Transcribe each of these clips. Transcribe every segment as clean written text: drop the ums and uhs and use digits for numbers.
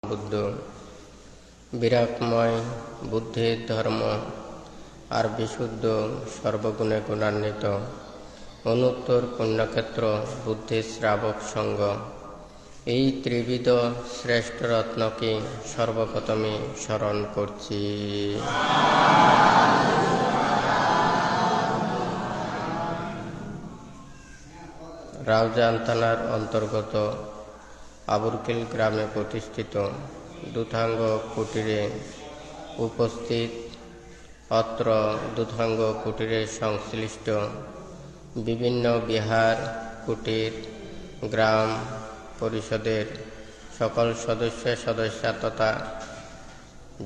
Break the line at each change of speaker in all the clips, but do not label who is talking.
বুদ্ধ, বিরাটময় বুদ্ধের ধর্ম আর বিশুদ্ধ সর্বগুণে গুণান্বিত অনুত্তর পুণ্যক্ষেত্র বুদ্ধের শ্রাবক সঙ্গ, এই ত্রিবিধ শ্রেষ্ঠ রত্নকে সর্বপ্রথমে স্মরণ করছি। রাউজান থানার অন্তর্গত আবুরকিল গ্রামে প্রতিষ্ঠিত দুধাঙ্গ কুটিরে উপস্থিত অত্র দুধাঙ্গ কুটিরে সংশ্লিষ্ট বিভিন্ন বিহার, কুটির, গ্রাম পরিষদের সকল সদস্যা তথা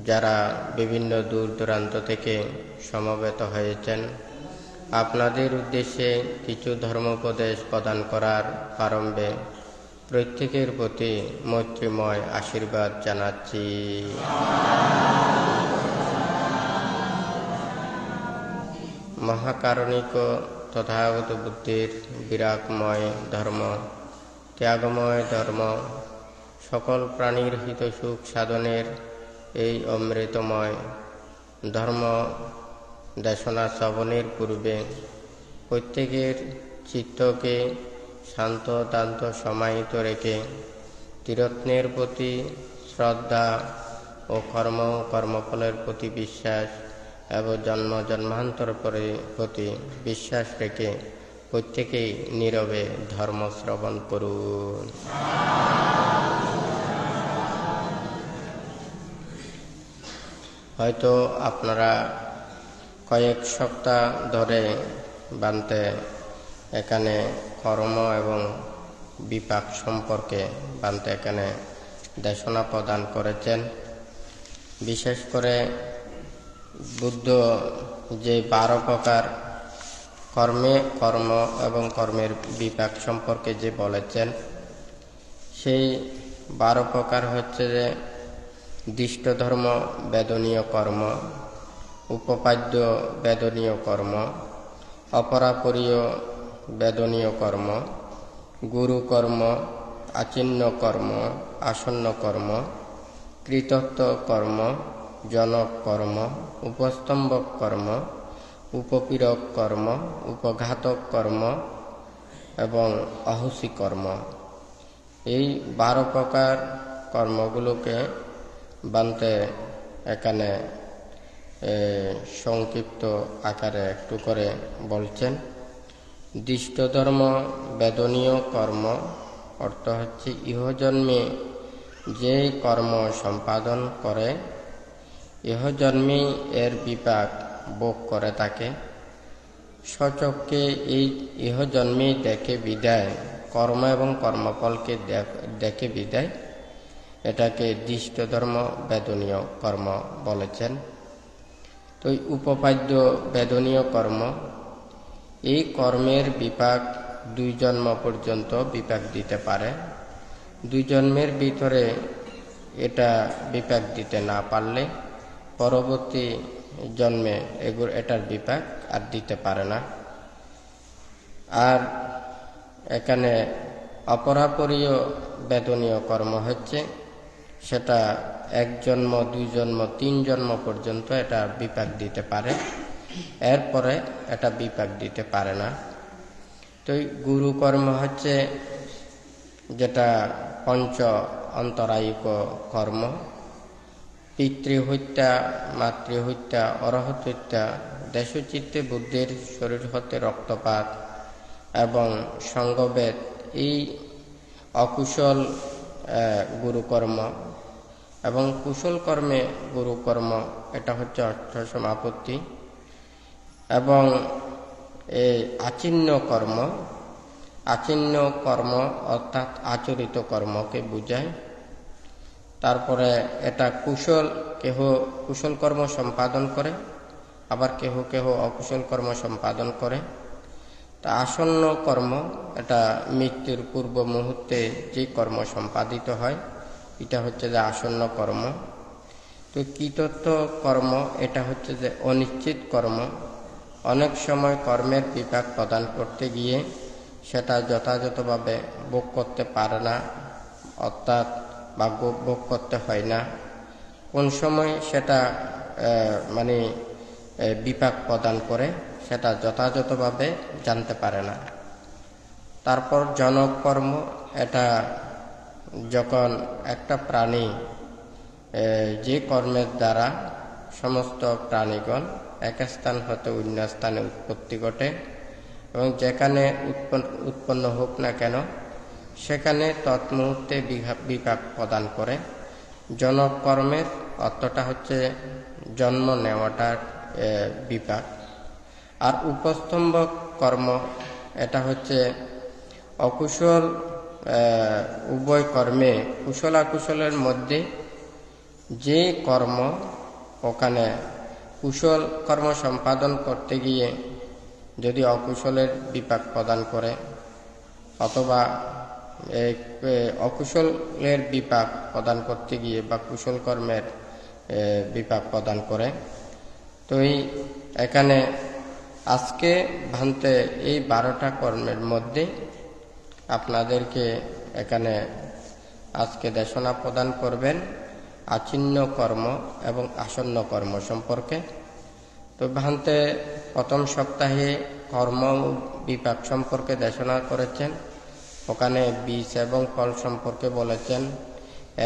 যারা বিভিন্ন দূর দূরান্ত থেকে সমবেত হয়েছেন, আপনাদের উদ্দেশ্যে কিছু ধর্মোপদেশ প্রদান করার প্রারম্ভে প্রত্যেকের প্রতি মৈত্রীময় আশীর্বাদ জানাচ্ছি। মহাকারণিক তথাগত বুদ্ধের বিরাগময় ধর্ম, ত্যাগময় ধর্ম, সকল প্রাণীর হিতসুখ সাধনের এই অমৃতময় ধর্ম দেশনা শ্রবণের পূর্বে প্রত্যেকের চিত্তকে শান্ত দান্ত সমাহিত রেখে ত্রিরত্নের প্রতি শ্রদ্ধা ও কর্মফলের প্রতি বিশ্বাস এবং জন্মান্তর প্রতি বিশ্বাস রেখে প্রত্যেকেই নীরবে ধর্ম শ্রবণ করুন। হয়তো আপনারা কয়েক সপ্তাহ ধরে বানতে এখানে কর্ম এবং বিপাক সম্পর্কে বানতে এখানে দেশনা প্রদান করেছেন। বিশেষ করে বুদ্ধ যে 12 প্রকার কর্ম এবং কর্মের বিপাক সম্পর্কে যে বলেছেন, সেই 12 প্রকার হচ্ছে যে দিষ্ট ধর্ম বেদনীয় কর্ম, উপপাদ্য বেদনীয় কর্ম, অপরাপরীয় বেদনীয় কর্ম, গুরু কর্ম, আচিন্ন কর্ম, আসন্ন কর্ম, কৃতত্ব কর্ম, জনক কর্ম, উপস্তম্ভক কর্ম, উপপীড়ক কর্ম, উপঘাতক কর্ম এবং অহুসি কর্ম। এই 12 প্রকার কর্মগুলোকে বানতে এখানে সংক্ষিপ্ত আকারে একটু করে বলছেন। দিষ্ট ধর্ম বেদনীয় কর্ম অর্থ হচ্ছে ইহজন্মে যে কর্ম সম্পাদন করে ইহজন্মেই এর বিপাক ভোগ করে থাকে। স্বচক্ষে এই ইহজন্মেই দেখে বিদায়, কর্ম এবং কর্মফলকে দেখে বিদায়, এটাকে দিষ্ট ধর্ম বেদনীয় কর্ম বলেছেন। তো উপপাদ্য বেদনীয় কর্ম, এই কর্মের বিপাক 2 জন্ম পর্যন্ত বিপাক দিতে পারে। 2 জন্মের ভিতরে এটা বিপাক দিতে না পারলে পরবর্তী জন্মে এটার বিপাক আর দিতে পারে না। আর এখানে অপরাপরীয় বেদনীয় কর্ম হচ্ছে সেটা 1 জন্ম, 2 জন্ম, 3 জন্ম পর্যন্ত এটা বিপাক দিতে পারে, এরপরে এটা বিপাক দিতে পারে না। তো গুরু কর্ম হচ্ছে যেটা পঞ্চ অন্তরায়িক কর্ম, পিতৃহত্যা, মাতৃহত্যা, অরহত হত্যা, দেশচিত্তে বুদ্ধের শরীর হতে রক্তপাত এবং সঙ্গভেদ, এই অকুশল গুরুকর্ম। এবং কুশল কর্মে গুরুকর্ম এটা হচ্ছে অর্থ সমাপত্তি। এবং এই আচিন্ন কর্ম অর্থাৎ আচরিত কর্মকে বোঝায়। তারপরে এটা কেহ কুশল কর্ম সম্পাদন করে, আবার কেহ অকুশল কর্ম সম্পাদন করে। তা আসন্ন কর্ম এটা মৃত্যুর পূর্ব মুহূর্তে যে কর্ম সম্পাদিত হয় এটা হচ্ছে যে আসন্ন কর্ম। তো কৃতত্ব কর্ম এটা হচ্ছে যে অনিশ্চিত কর্ম। অনেক সময় কর্মের বিপাক প্রদান করতে গিয়ে সেটা যথাযথভাবে ভোগ করতে পারে না, অর্থাৎ বা ভোগ করতে হয় না, কোন সময় সেটা মানে বিপাক প্রদান করে সেটা যথাযথভাবে জানতে পারে না। তারপর জনক কর্ম, এটা যখন একটা প্রাণী যে কর্মের দ্বারা সমস্ত প্রাণীগণ এক স্থান হতে অন্য স্থানে উৎপত্তি ঘটে এবং যেখানে উৎপন্ন হোক না কেন সেখানে তৎমুহূর্তে বিপাক প্রদান করে। জনক কর্মের অর্থটা হচ্ছে জন্ম নেওয়াটার বিপাক। আর উপস্তম্ভ কর্ম, এটা হচ্ছে অকুশল উভয় কর্মে কুশলাকুশলের মধ্যে যে কর্ম ওখানে কুশল কর্ম সম্পাদন করতে গিয়ে যদি অকুশলের বিপাক প্রদান করে অথবা অকুশলের বিপাক প্রদান করতে গিয়ে বা কুশল কর্মের বিপাক প্রদান করে, তো এখানে আজকে ভান্তে এই 12টা কর্মের মধ্যে আপনাদেরকে এখানে আজকে দেশনা প্রদান করবেন আচিন্ন কর্ম এবং আসন্ন কর্ম সম্পর্কে। তো ভান্তে প্রথম সপ্তাহে কর্ম বিপাক সম্পর্কে দেশনা করেছেন, ওখানে বীজ এবং ফল সম্পর্কে বলেছেন।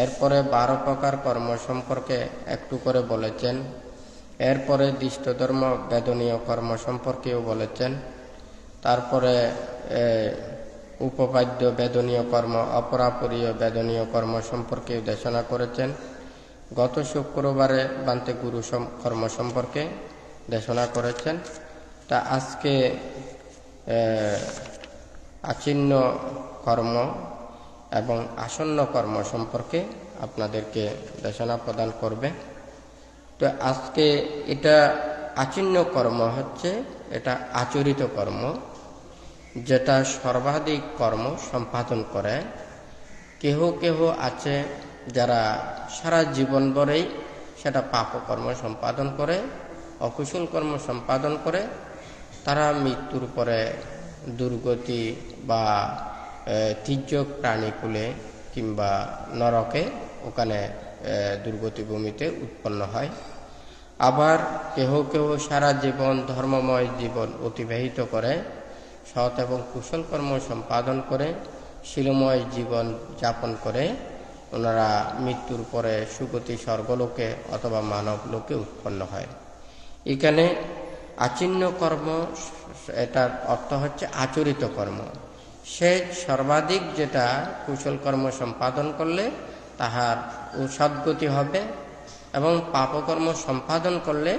এরপরে 12 প্রকার কর্ম সম্পর্কে একটু করে বলেছেন। এরপরে দৃষ্টধর্ম বেদনীয় কর্ম সম্পর্কেও বলেছেন। তারপরে উপপাদ্য বেদনীয় কর্ম, অপরাপরীয় বেদনীয় কর্ম সম্পর্কেও দেশনা করেছেন। গত শুক্রবারে বান্তে গুরু কর্ম সম্পর্কে দেশনা করেছেন। তা আজকে আচিন্ন কর্ম এবং আসন্ন কর্ম সম্পর্কে আপনাদেরকে দেশনা প্রদান করবে। তো আজকে এটা আচিন্ন কর্ম হচ্ছে এটা আচরিত কর্ম, যেটা সর্বাধিক কর্ম সম্পাদন করে। কেহ কেহ আছে যারা সারা জীবন ভরেই সেটা পাপকর্ম সম্পাদন করে, অকুশল কর্ম সম্পাদন করে, তারা মৃত্যুর পরে দুর্গতি বা তির্যক প্রাণীকুলে কিংবা নরকে ওখানে দুর্গতি ভূমিতে উৎপন্ন হয়। আবার কেহ কেহ সারা জীবন ধর্মময় জীবন অতিবাহিত করে, সৎ এবং কুশল কর্ম সম্পাদন করে শিলময় জীবন যাপন করে ওনারা মৃত্যুর পরে সুগতি স্বর্গলোকে অথবা মানব লোকে উৎপন্ন হয়। এখানে আচিন্ন কর্ম, এটার অর্থ হচ্ছে আচরিত কর্ম। সে সর্বাধিক যেটা কুশল কর্ম সম্পাদন করলে তাহার সদ্গতি হবে এবং পাপকর্ম সম্পাদন করলে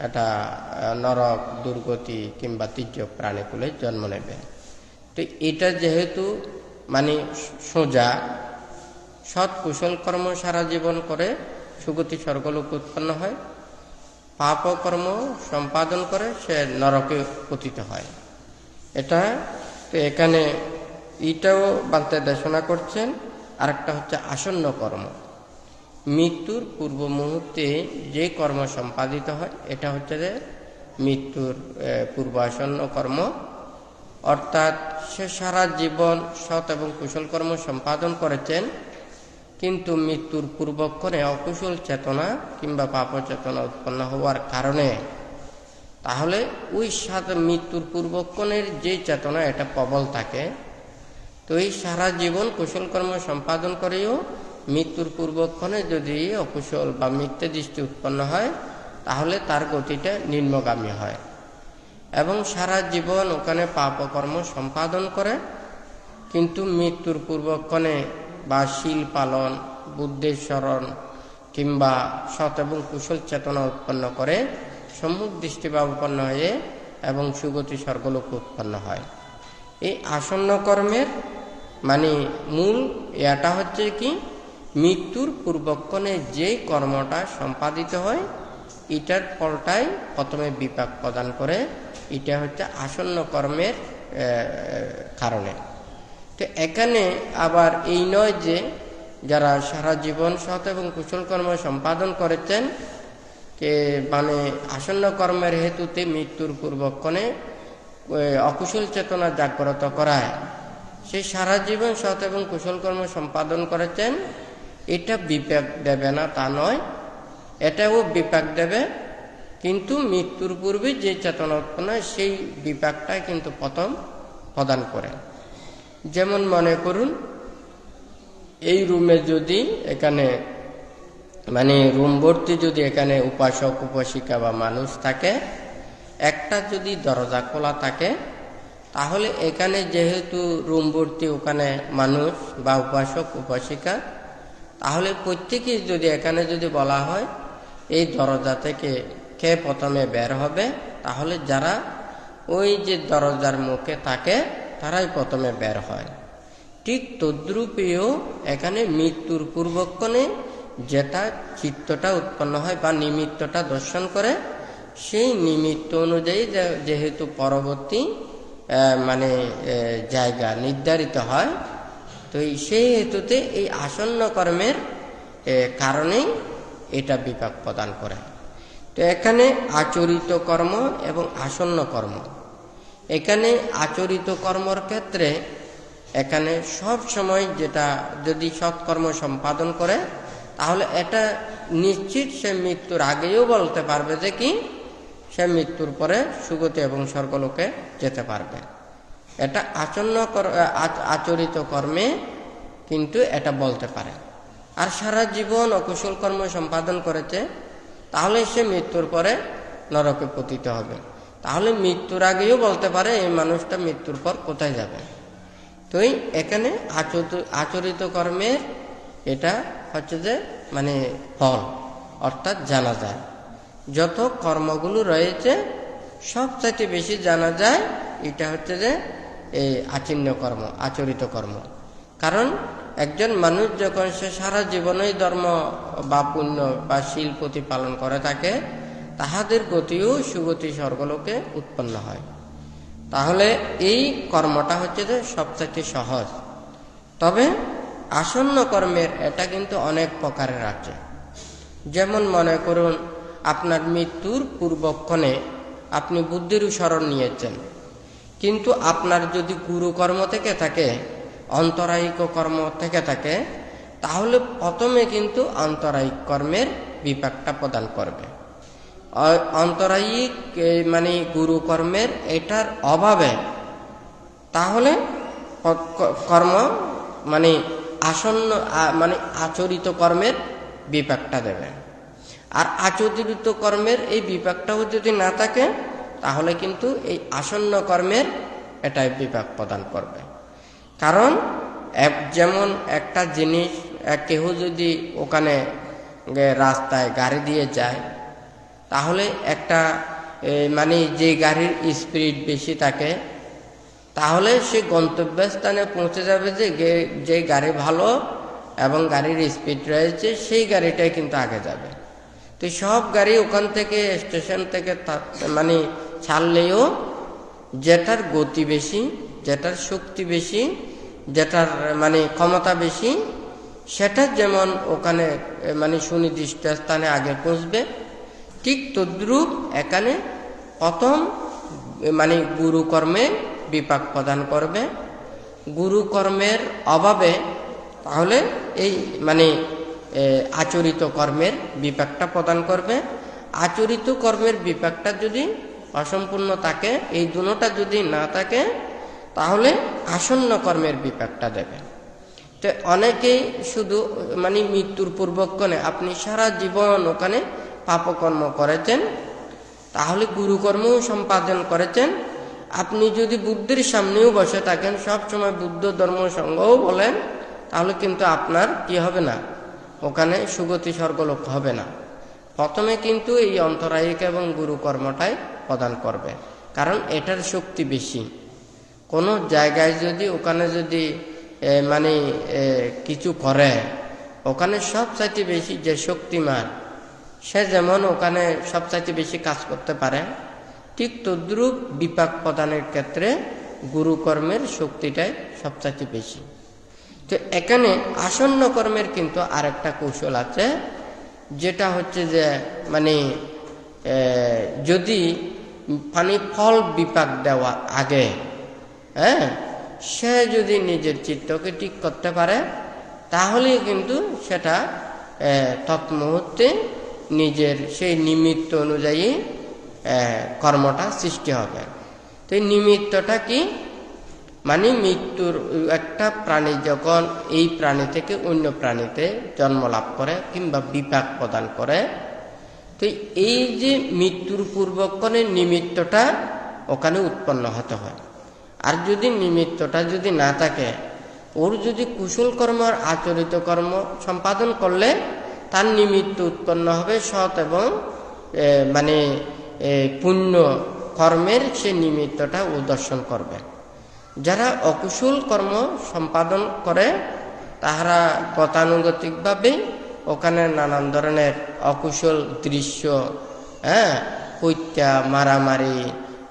এটা নরক দুর্গতি কিংবা তির্যক প্রাণীকুলে জন্ম নেবে। তো এটা যেহেতু মানে সোজা, সৎ কুশল কর্ম সারা জীবন করে সুগতি স্বর্গলোক উৎপন্ন হয়, পাপকর্ম সম্পাদন করে সে নরকে পতিত হয়। এটা তো এখানে এটাও বান্তে দেশনা করছেন। আরেকটা হচ্ছে আসন্ন কর্ম, মৃত্যুর পূর্ব মুহূর্তে যে কর্ম সম্পাদিত হয় এটা হচ্ছে যে মৃত্যুর পূর্ব আসন্ন কর্ম। অর্থাৎ সে সারা জীবন সৎ এবং কুশল কর্ম সম্পাদন করেছেন, কিন্তু মৃত্যুর পূর্বক্ষণে অকুশল চেতনা কিংবা পাপ চেতনা উৎপন্ন হওয়ার কারণে তাহলে ওই সাথে মৃত্যুর পূর্বক্ষণের যে চেতনা এটা প্রবল থাকে, তো এই সারা জীবন কুশল কর্ম সম্পাদন করেও মৃত্যুর পূর্বক্ষণে যদি অকুশল বা মিথ্যে দৃষ্টি উৎপন্ন হয় তাহলে তার গতিটা নিম্নগামী হয় এবং সারা জীবন ওখানে পাপকর্ম সম্পাদন করে, কিন্তু মৃত্যুর পূর্বক্ষণে বা শীল পালন, বুদ্ধের স্মরণ কিংবা সৎ এবং কুশল চেতনা উৎপন্ন করে সম্মুখ দৃষ্টিভাব উৎপন্ন হয়ে এবং সুগতি স্বর্গলোক উৎপন্ন হয়। এই আসন্ন কর্মের মানে মূল এটা হচ্ছে কি, মৃত্যুর পূর্বক্ষণে যে কর্মটা সম্পাদিত হয় এটার ফলটাই প্রথমে বিপাক প্রদান করে। এটা হচ্ছে আসন্ন কর্মের কারণে। তো এখানে আবার এই নয় যে যারা সারা জীবন সৎ এবং কুশল কর্ম সম্পাদন করেছেন কে মানে আসন্ন কর্মের হেতুতে মৃত্যুর পূর্বক্ষণে অকুশল চেতনা জাগ্রত করায়, সেই সারা জীবন সৎ এবং কুশল কর্ম সম্পাদন করেছেন, এটা বিপাক দেবে না তা নয়, এটাও বিপাক দেবে, কিন্তু মৃত্যুর পূর্বে যে চেতনা উৎপন্ন হয় সেই বিপাকটাই কিন্তু প্রথম প্রদান করে। যেমন মনে করুন, এই রুমে যদি এখানে রুম ভর্তি যদি এখানে উপাসক উপাসিকা বা মানুষ থাকে, একটা যদি দরজা খোলা থাকে, তাহলে এখানে যেহেতু রুম ভর্তি ওখানে মানুষ বা উপাসক উপাসিকা, তাহলে প্রত্যেকেই যদি এখানে যদি বলা হয় এই দরজা থেকে কে প্রথমে বের হবে, তাহলে যারা ওই যে দরজার মুখে থাকে তারাই প্রথমে বের হয়। ঠিক তদ্রূপেও এখানে মৃত্যুর পূর্বক্ষণে যেটা চিত্তটা উৎপন্ন হয় বা নিমিত্তটা দর্শন করে, সেই নিমিত্ত অনুযায়ী যেহেতু পরবর্তী জায়গা নির্ধারিত হয়, তো সেই হেতুতে এই আসন্ন কর্মের কারণেই এটা বিপাক প্রদান করে। তো এখানে আচরিত কর্ম এবং আসন্ন কর্ম, এখানে আচরিত কর্মর ক্ষেত্রে এখানে সব সময় যেটা যদি সৎকর্ম সম্পাদন করে, তাহলে এটা নিশ্চিত সে মৃত্যুর আগেও বলতে পারবে যে কি সে মৃত্যুর পরে সুগতি এবং স্বর্গলোকে যেতে পারবে। এটা আচরিত কর্মে কিন্তু এটা বলতে পারে। আর সারা জীবন অকুশল কর্ম সম্পাদন করেছে, তাহলে সে মৃত্যুর পরে নরকে পতিত হবে। তাহলে মৃত্যুর আগেও বলতে পারে এই মানুষটা মৃত্যুর পর কোথায় যাবে। তো এখানে আচরিত কর্মের এটা হচ্ছে যে ফল, অর্থাৎ জানা যায় যত কর্মগুলো রয়েছে সবচাইতে বেশি জানা যায় এটা হচ্ছে যে এই আচিন্ন কর্ম, আচরিত কর্ম। কারণ একজন মানুষ যখন সে সারা জীবনেই ধর্ম বা পুণ্য বা শীল প্রতিপালন করে থাকে, তাহাদের গতিও সুগতি স্বর্গলোকে উৎপন্ন হয়। তাহলে এই কর্মটা হচ্ছে যে সবচাইতে সহজ। তবে আসন্ন কর্মের এটা কিন্তু অনেক প্রকারের আছে। যেমন মনে করুন, আপনার মৃত্যুর পূর্বক্ষণে আপনি বুদ্ধির শরণ নিয়েছেন, কিন্তু আপনার যদি গুরুকর্ম থেকে থাকে, অন্তরায়িক কর্ম থেকে থাকে, তাহলে প্রথমে কিন্তু অন্তরায়িক কর্মের বিপাকটা প্রদান করবে। অন্তরায়িক গুরু কর্মের এটার অভাবে তাহলে কর্ম আসন্ন আচরিত কর্মের বিপাকটা দেবে। আর আচরিত কর্মের এই বিপাকটাও যদি না থাকে, তাহলে কিন্তু এই আসন্ন কর্মের এটাই বিপাক প্রদান করবে। কারণ যেমন একটা জিনিস কেহ যদি ওখানে রাস্তায় গাড়ি দিয়ে যায়, তাহলে একটা যে গাড়ির স্পিড বেশি থাকে, তাহলে সে গন্তব্যস্থানে পৌঁছে যাবে যে গাড়ি ভালো এবং গাড়ির স্পিড রয়েছে সেই গাড়িটাই কিন্তু আগে যাবে। তো সব গাড়ি ওখান থেকে স্টেশন থেকে ছাড়লেও যেটার গতি বেশি, যেটার শক্তি বেশি, যেটার ক্ষমতা বেশি, সেটা যেমন ওখানে সুনির্দিষ্ট স্থানে আগে পৌঁছবে, ঠিক তদ্রূপ এখানে প্রথম গুরুকর্মে বিপাক প্রদান করবে। গুরুকর্মের অভাবে তাহলে এই আচরিত কর্মের বিপাকটা প্রদান করবে। আচরিত কর্মের বিপাকটা যদি অসম্পূর্ণ থাকে, এই দুটোটা যদি না থাকে, তাহলে আসন্ন কর্মের বিপাকটা দেবে। তো অনেকেই শুধু মৃত্যুর পূর্বক্ষণে আপনি সারা জীবন ওখানে পাপকর্ম করেছেন, তাহলে গুরুকর্মও সম্পাদন করেছেন, আপনি যদি বুদ্ধের সামনেও বসে থাকেন, সব সময় বুদ্ধ ধর্ম সঙ্গও বলেন, তাহলে কিন্তু আপনার কি হবে না, ওখানে সুগতি স্বর্গলোক হবে না। প্রথমে কিন্তু এই অন্তরায়িক এবং গুরুকর্মটাই প্রদান করবে, কারণ এটার শক্তি বেশি। কোনো জায়গায় যদি ওখানে যদি কিছু করে, ওখানে সবচাইতে বেশি যে শক্তিমান, সে যেমন ওখানে সবচাইতে বেশি কাজ করতে পারে, ঠিক তদ্রূপ বিপাক প্রদানের ক্ষেত্রে গুরুকর্মের শক্তিটাই সবচাইতে বেশি। তো এখানে আসন্ন কর্মের কিন্তু আরেকটা কৌশল আছে, যেটা হচ্ছে যে যদি ফল বিপাক দেওয়ার আগে সে যদি নিজের চিত্তকে ঠিক করতে পারে, তাহলে কিন্তু সেটা তৎমুহূর্তে নিজের সেই নিমিত্ত অনুযায়ী কর্মটা সৃষ্টি হবে। তো এই নিমিত্তটা কি? মানে মৃত্যুর একটা প্রাণী যখন এই প্রাণী থেকে অন্য প্রাণীতে জন্ম লাভ করে কিংবা বিপাক প্রদান করে, তো এই যে মৃত্যুর পূর্বক্ষণের নিমিত্তটা ওখানে উৎপন্ন হতে হয়। আর যদি নিমিত্তটা যদি না থাকে, ওর যদি কুশল কর্ম আর আচরিত কর্ম সম্পাদন করলে তার নিমিত্ত উৎপন্ন হবে সৎ এবং মানে পুণ্য কর্মের সে নিমিত্তটা উদর্শন করবে। যারা অকুশল কর্ম সম্পাদন করে তাহারা গতানুগতিকভাবে ওখানে নানান ধরনের অকুশল দৃশ্য, হত্যা, মারামারি,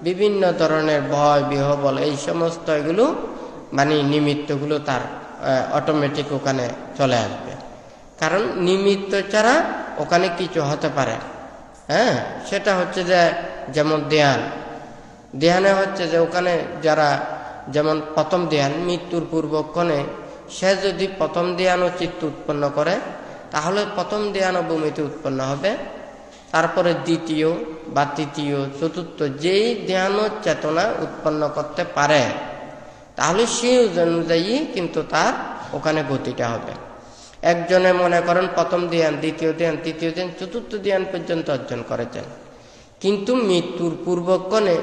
বিভিন্ন ধরনের ভয় বিহবল, এই সমস্ত এগুলো মানে নিমিত্তগুলো তার অটোমেটিক ওখানে চলে আসবে। কারণ নিমিত্ত ছাড়া ওখানে কিছু হতে পারে। সেটা হচ্ছে যে যেমন ধ্যানে হচ্ছে যে ওখানে যারা যেমন প্রথম ধ্যান মৃত্যুর পূর্বক্ষণে সে যদি প্রথম ধ্যান ও চিত্ত উৎপন্ন করে তাহলে প্রথম ধ্যান ও ভূমিতে উৎপন্ন হবে। তারপরে দ্বিতীয় বা তৃতীয় চতুর্থ যেই ধ্যান ও চেতনা উৎপন্ন করতে পারে তাহলে সেই অনুযায়ী কিন্তু তার ওখানে গতিটা হবে। একজনে মনে করেন প্রথম ধ্যান, দ্বিতীয় ধ্যান, তৃতীয় ধ্যান, চতুর্থ ধ্যান পর্যন্ত অর্জন করেছেন, কিন্তু মৃত্যুর পূর্বক্ষণে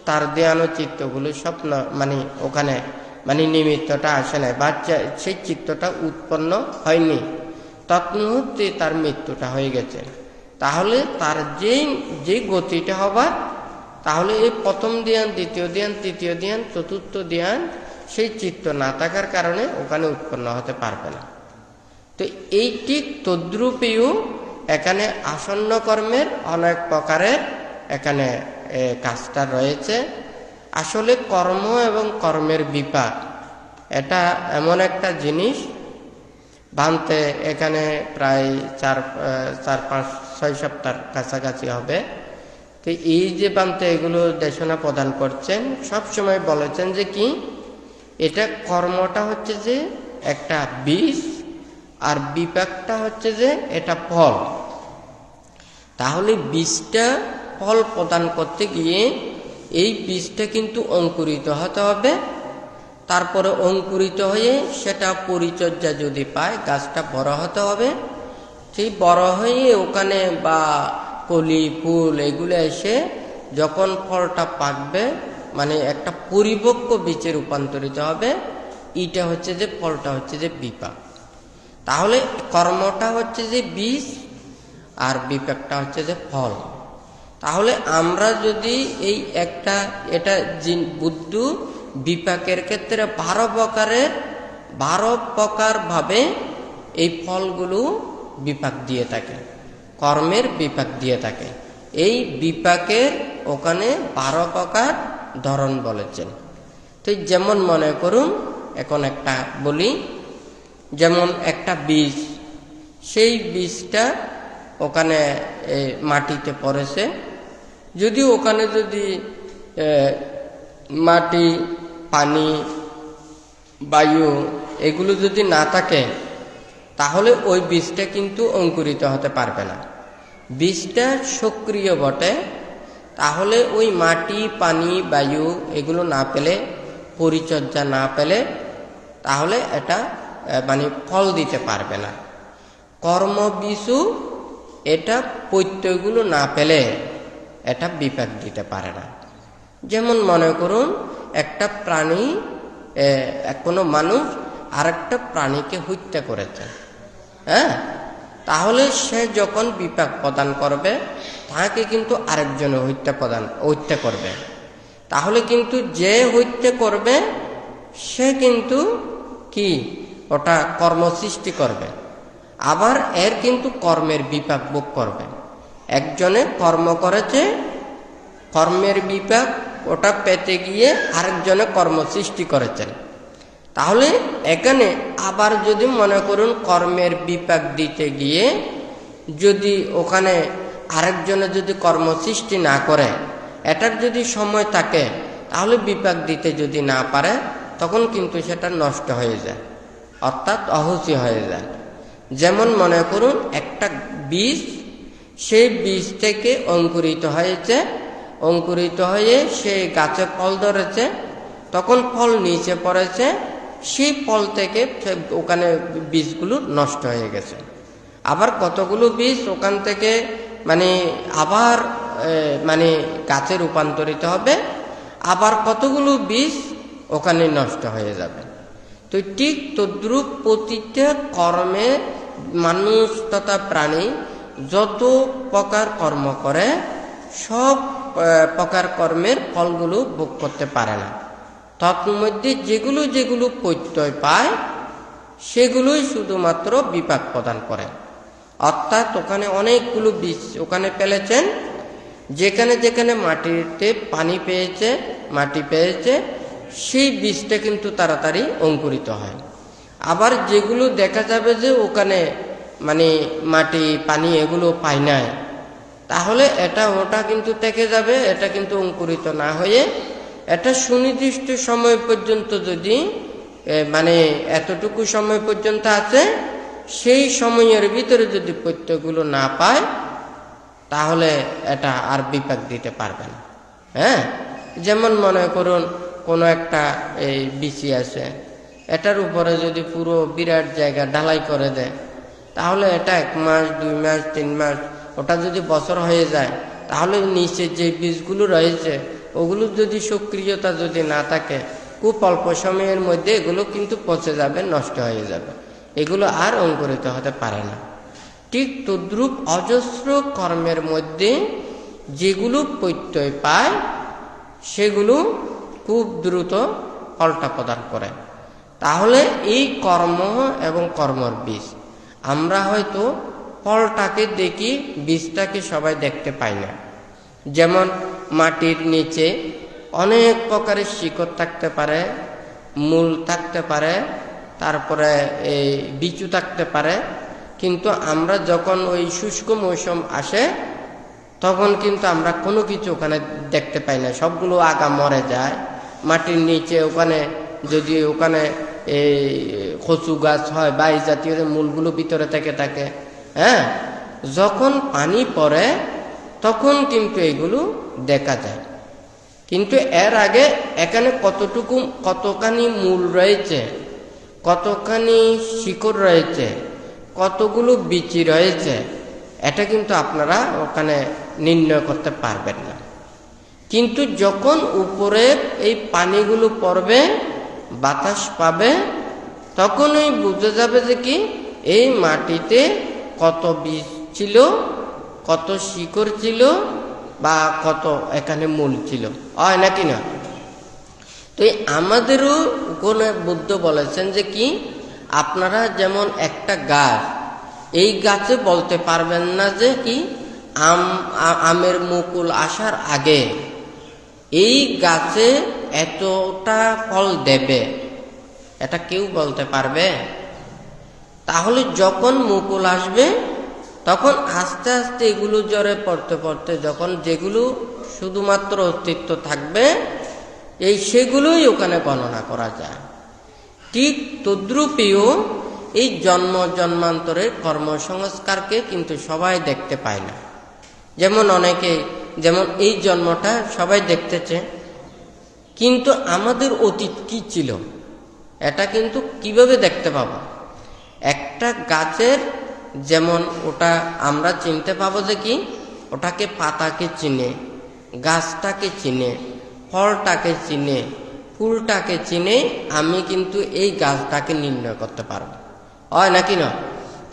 তার ধ্যান ও চিত্তগুলো স্বপ্ন মানে ওখানে মানে নিমিত্তটা আসে নাই বা সেই চিত্তটা উৎপন্ন হয়নি, তৎমুহূর্তে তার মৃত্যুটা হয়ে গেছে। তাহলে তার যে গতিটা হবার, তাহলে এই প্রথম ধ্যান, দ্বিতীয় ধ্যান, তৃতীয় ধ্যান, চতুর্থ ধ্যান সেই চিত্ত না থাকার কারণে ওখানে উৎপন্ন হতে পারবে না। তো এই ঠিক তদ্রূপেও এখানে আসন্ন কর্মের অনেক প্রকারের এখানে কাজটা রয়েছে। আসলে কর্ম এবং কর্মের বিপাক এটা এমন একটা জিনিস, ভাবতে এখানে প্রায় 4-5-6 সপ্তাহ কাছাকাছি হবে। তো এই যে ভাবতে এগুলো দেশনা প্রদান করছেন, সবসময় বলেছেন যে কি এটা কর্মটা হচ্ছে যে একটা বীজ আর বিপাকটা হচ্ছে যে এটা ফল। তাহলে বীজটা ফল প্রদান করতে গিয়ে এই বীজটা কিন্তু অঙ্কুরিত হতে হবে। তারপরে অঙ্কুরিত হয়ে সেটা পরিচর্যা যদি পায় গাছটা বড় হতে হবে। সেই বড় হয়ে ওখানে বা কলি ফুল এগুলো এসে যখন ফলটা পাকবে মানে একটা পরিপক্ক বীজে রূপান্তরিত হবে, এটা হচ্ছে যে ফলটা হচ্ছে যে বিপাক। তাহলে কর্মটা হচ্ছে যে বীজ আর বিপাকটা হচ্ছে যে ফল। তাহলে আমরা যদি এই একটা এটা বুদ্ধ বিপাকের ক্ষেত্রে 12 প্রকার ভাবে এই ফলগুলো বিপাক দিয়ে থাকে, কর্মের বিপাক দিয়ে থাকে। এই বিপাকের ওখানে 12 প্রকার ধরন বলেছেন। তো যেমন মনে করুন এখন একটা বলি, যেমন একটা বীজ, সেই বীজটা ওখানে মাটিতে পড়েছে, যদি ওখানে যদি মাটি, পানি, বায়ু এগুলো যদি না থাকে তাহলে ওই বীজটা কিন্তু অঙ্কুরিত হতে পারবে না। বীজটা সক্রিয় বটে, তাহলে ওই মাটি, পানি, বায়ু এগুলো না পেলে, পরিচর্যা না পেলে তাহলে এটা মানে ফল দিতে পারবে না। কর্ম বীজও এটা প্রত্যয়গুলো না পেলে এটা বিপাক দিতে পারে না। যেমন মনে করুন একটা প্রাণী, কোনো মানুষ আরেকটা প্রাণীকে হত্যা করেছে, তাহলে সে যখন বিপাক প্রদান করবে তাকে কিন্তু আরেকজনে হত্যা করবে। তাহলে কিন্তু যে হত্যা করবে সে কিন্তু কি ওটা কর্ম সৃষ্টি করবে, আবার এর কিন্তু কর্মের বিপাক ভোগ করবে। একজনে কর্ম করেছে, কর্মের বিপাক ওটা পেতে গিয়ে আরেকজনে কর্ম সৃষ্টি করেছেন। তাহলে এখানে আবার যদি মনে করুন কর্মের বিপাক দিতে গিয়ে যদি ওখানে আরেকজনে যদি কর্ম সৃষ্টি না করে, এটার যদি সময় থাকে, তাহলে বিপাক দিতে যদি না পারে তখন কিন্তু সেটা নষ্ট হয়ে যায়। অর্থাৎ অহুসি হয়ে যায়। যেমন মনে করুন একটা বীজ, সেই বীজ থেকে অঙ্কুরিত হয়েছে, অঙ্কুরিত হয়ে সে গাছে ফল ধরেছে, তখন ফল নিচে পড়েছে, সেই ফল থেকে ওখানে বীজগুলো নষ্ট হয়ে গেছে। আবার কতগুলো বীজ ওখান থেকে আবার গাছে রূপান্তরিত হবে, আবার কতগুলো বীজ ওখানে নষ্ট হয়ে যাবে। তো ঠিক তদ্রূপ প্রতিটা কর্মে মানুষ তথা প্রাণী যত প্রকার কর্ম করে, সব প্রকার কর্মের ফলগুলো ভোগ করতে পারে না। তন্মধ্যে যেগুলো যেগুলো প্রত্যয় পায়, সেগুলোই শুধুমাত্র বিপাক প্রদান করে। অর্থাৎ ওখানে অনেকগুলো বীজ ওখানে ফেলেছেন, যেখানে যেখানে মাটিতে পানি পেয়েছে, মাটি পেয়েছে, সেই বীজটা কিন্তু তাড়াতাড়ি অঙ্কুরিত হয়। আবার যেগুলো দেখা যাবে যে ওখানে মাটি পানি এগুলো পায় নাই, তাহলে ওটা কিন্তু থেকে যাবে, এটা কিন্তু অঙ্কুরিত না হয়ে এটা সুনির্দিষ্ট সময় পর্যন্ত, যদি এতটুকু সময় পর্যন্ত আছে, সেই সময়ের ভিতরে যদি প্রত্যয়গুলো না পায়, তাহলে এটা আর বিপাক দিতে পারবে না। যেমন মনে করুন কোনো একটা এই বিচি আছে, এটার উপরে যদি পুরো বিরাট জায়গা ঢালাই করে দেয়, তাহলে এটা 1 মাস 2 মাস 3 মাস, ওটা যদি বছর হয়ে যায়, তাহলে নিচে যে বীজগুলো রয়েছে ওগুলো যদি সক্রিয়তা যদি না থাকে, খুব অল্প সময়ের মধ্যে এগুলো কিন্তু পচে যাবে, নষ্ট হয়ে যাবে, এগুলো আর অঙ্কুরিত হতে পারে না। ঠিক তদ্রূপ অজস্র কর্মের মধ্যে যেগুলো প্রত্যয় পায়, সেগুলো খুব দ্রুত ফলটা প্রদান করে। তাহলে এই কর্ম এবং কর্মর বীজ, আমরা হয়তো ফলটাকে দেখি, বীজটাকে সবাই দেখতে পাই না। যেমন মাটির নিচে অনেক প্রকারের শিকড় থাকতে পারে, মূল থাকতে পারে, তারপরে এই বিচু থাকতে পারে, কিন্তু আমরা যখন ওই শুষ্ক মৌসুম আসে, তখন কিন্তু আমরা কোনো কিছু ওখানে দেখতে পাই না, সবগুলো আগা মরে যায়। মাটির নিচে ওখানে যদি ওখানে এই কচু গাছ হয় বা এই জাতীয় মূলগুলো ভিতরে থেকে থাকে, যখন পানি পড়ে তখন কিন্তু এগুলো দেখা যায়। কিন্তু এর আগে এখানে কতখানি মূল রয়েছে, কতখানি শিকড় রয়েছে, কতগুলো বিচি রয়েছে, এটা কিন্তু আপনারা ওখানে নির্ণয় করতে পারবেন না। কিন্তু যখন উপরে এই পানিগুলো পড়বে, বাতাস পাবে, তখনই বুঝে যাবে যে কি এই মাটিতে কত বীজ ছিল, কত শিকড় ছিল, বা কত এখানে মূল ছিল, হয় নাকি না? তো আমাদেরও কোন বুদ্ধ বলেছেন যে কি, আপনারা যেমন একটা গাছ, এই গাছে বলতে পারবেন না যে কি আমের মুকুল আসার আগে এই গাছে এতটা ফল দেবে, এটা কেউ বলতে পারবে? তাহলে যখন মুকুল আসবে, তখন আস্তে আস্তে এগুলো জড়ে পড়তে পড়তে, যখন যেগুলো শুধুমাত্র অস্তিত্ব থাকবে, সেগুলোই ওখানে গণনা করা যায়। ঠিক তদ্রূপেও এই জন্ম জন্মান্তরের কর্মসংস্কারকে কিন্তু সবাই দেখতে পায় না। যেমন এই জন্মটা সবাই দেখতেছে, কিন্তু আমাদের অতীত কি ছিল এটা কিন্তু কিভাবে দেখতে পাবো? একটা গাছের যেমন ওটা আমরা চিনতে পাবো যে কি, ওটাকে পাতাকে চিনে, গাছটাকে চিনে, ফলটাকে চিনে, ফুলটাকে চিনে, আমি কিন্তু এই গাছটাকে নির্ণয় করতে পারবো, হয় নাকি না?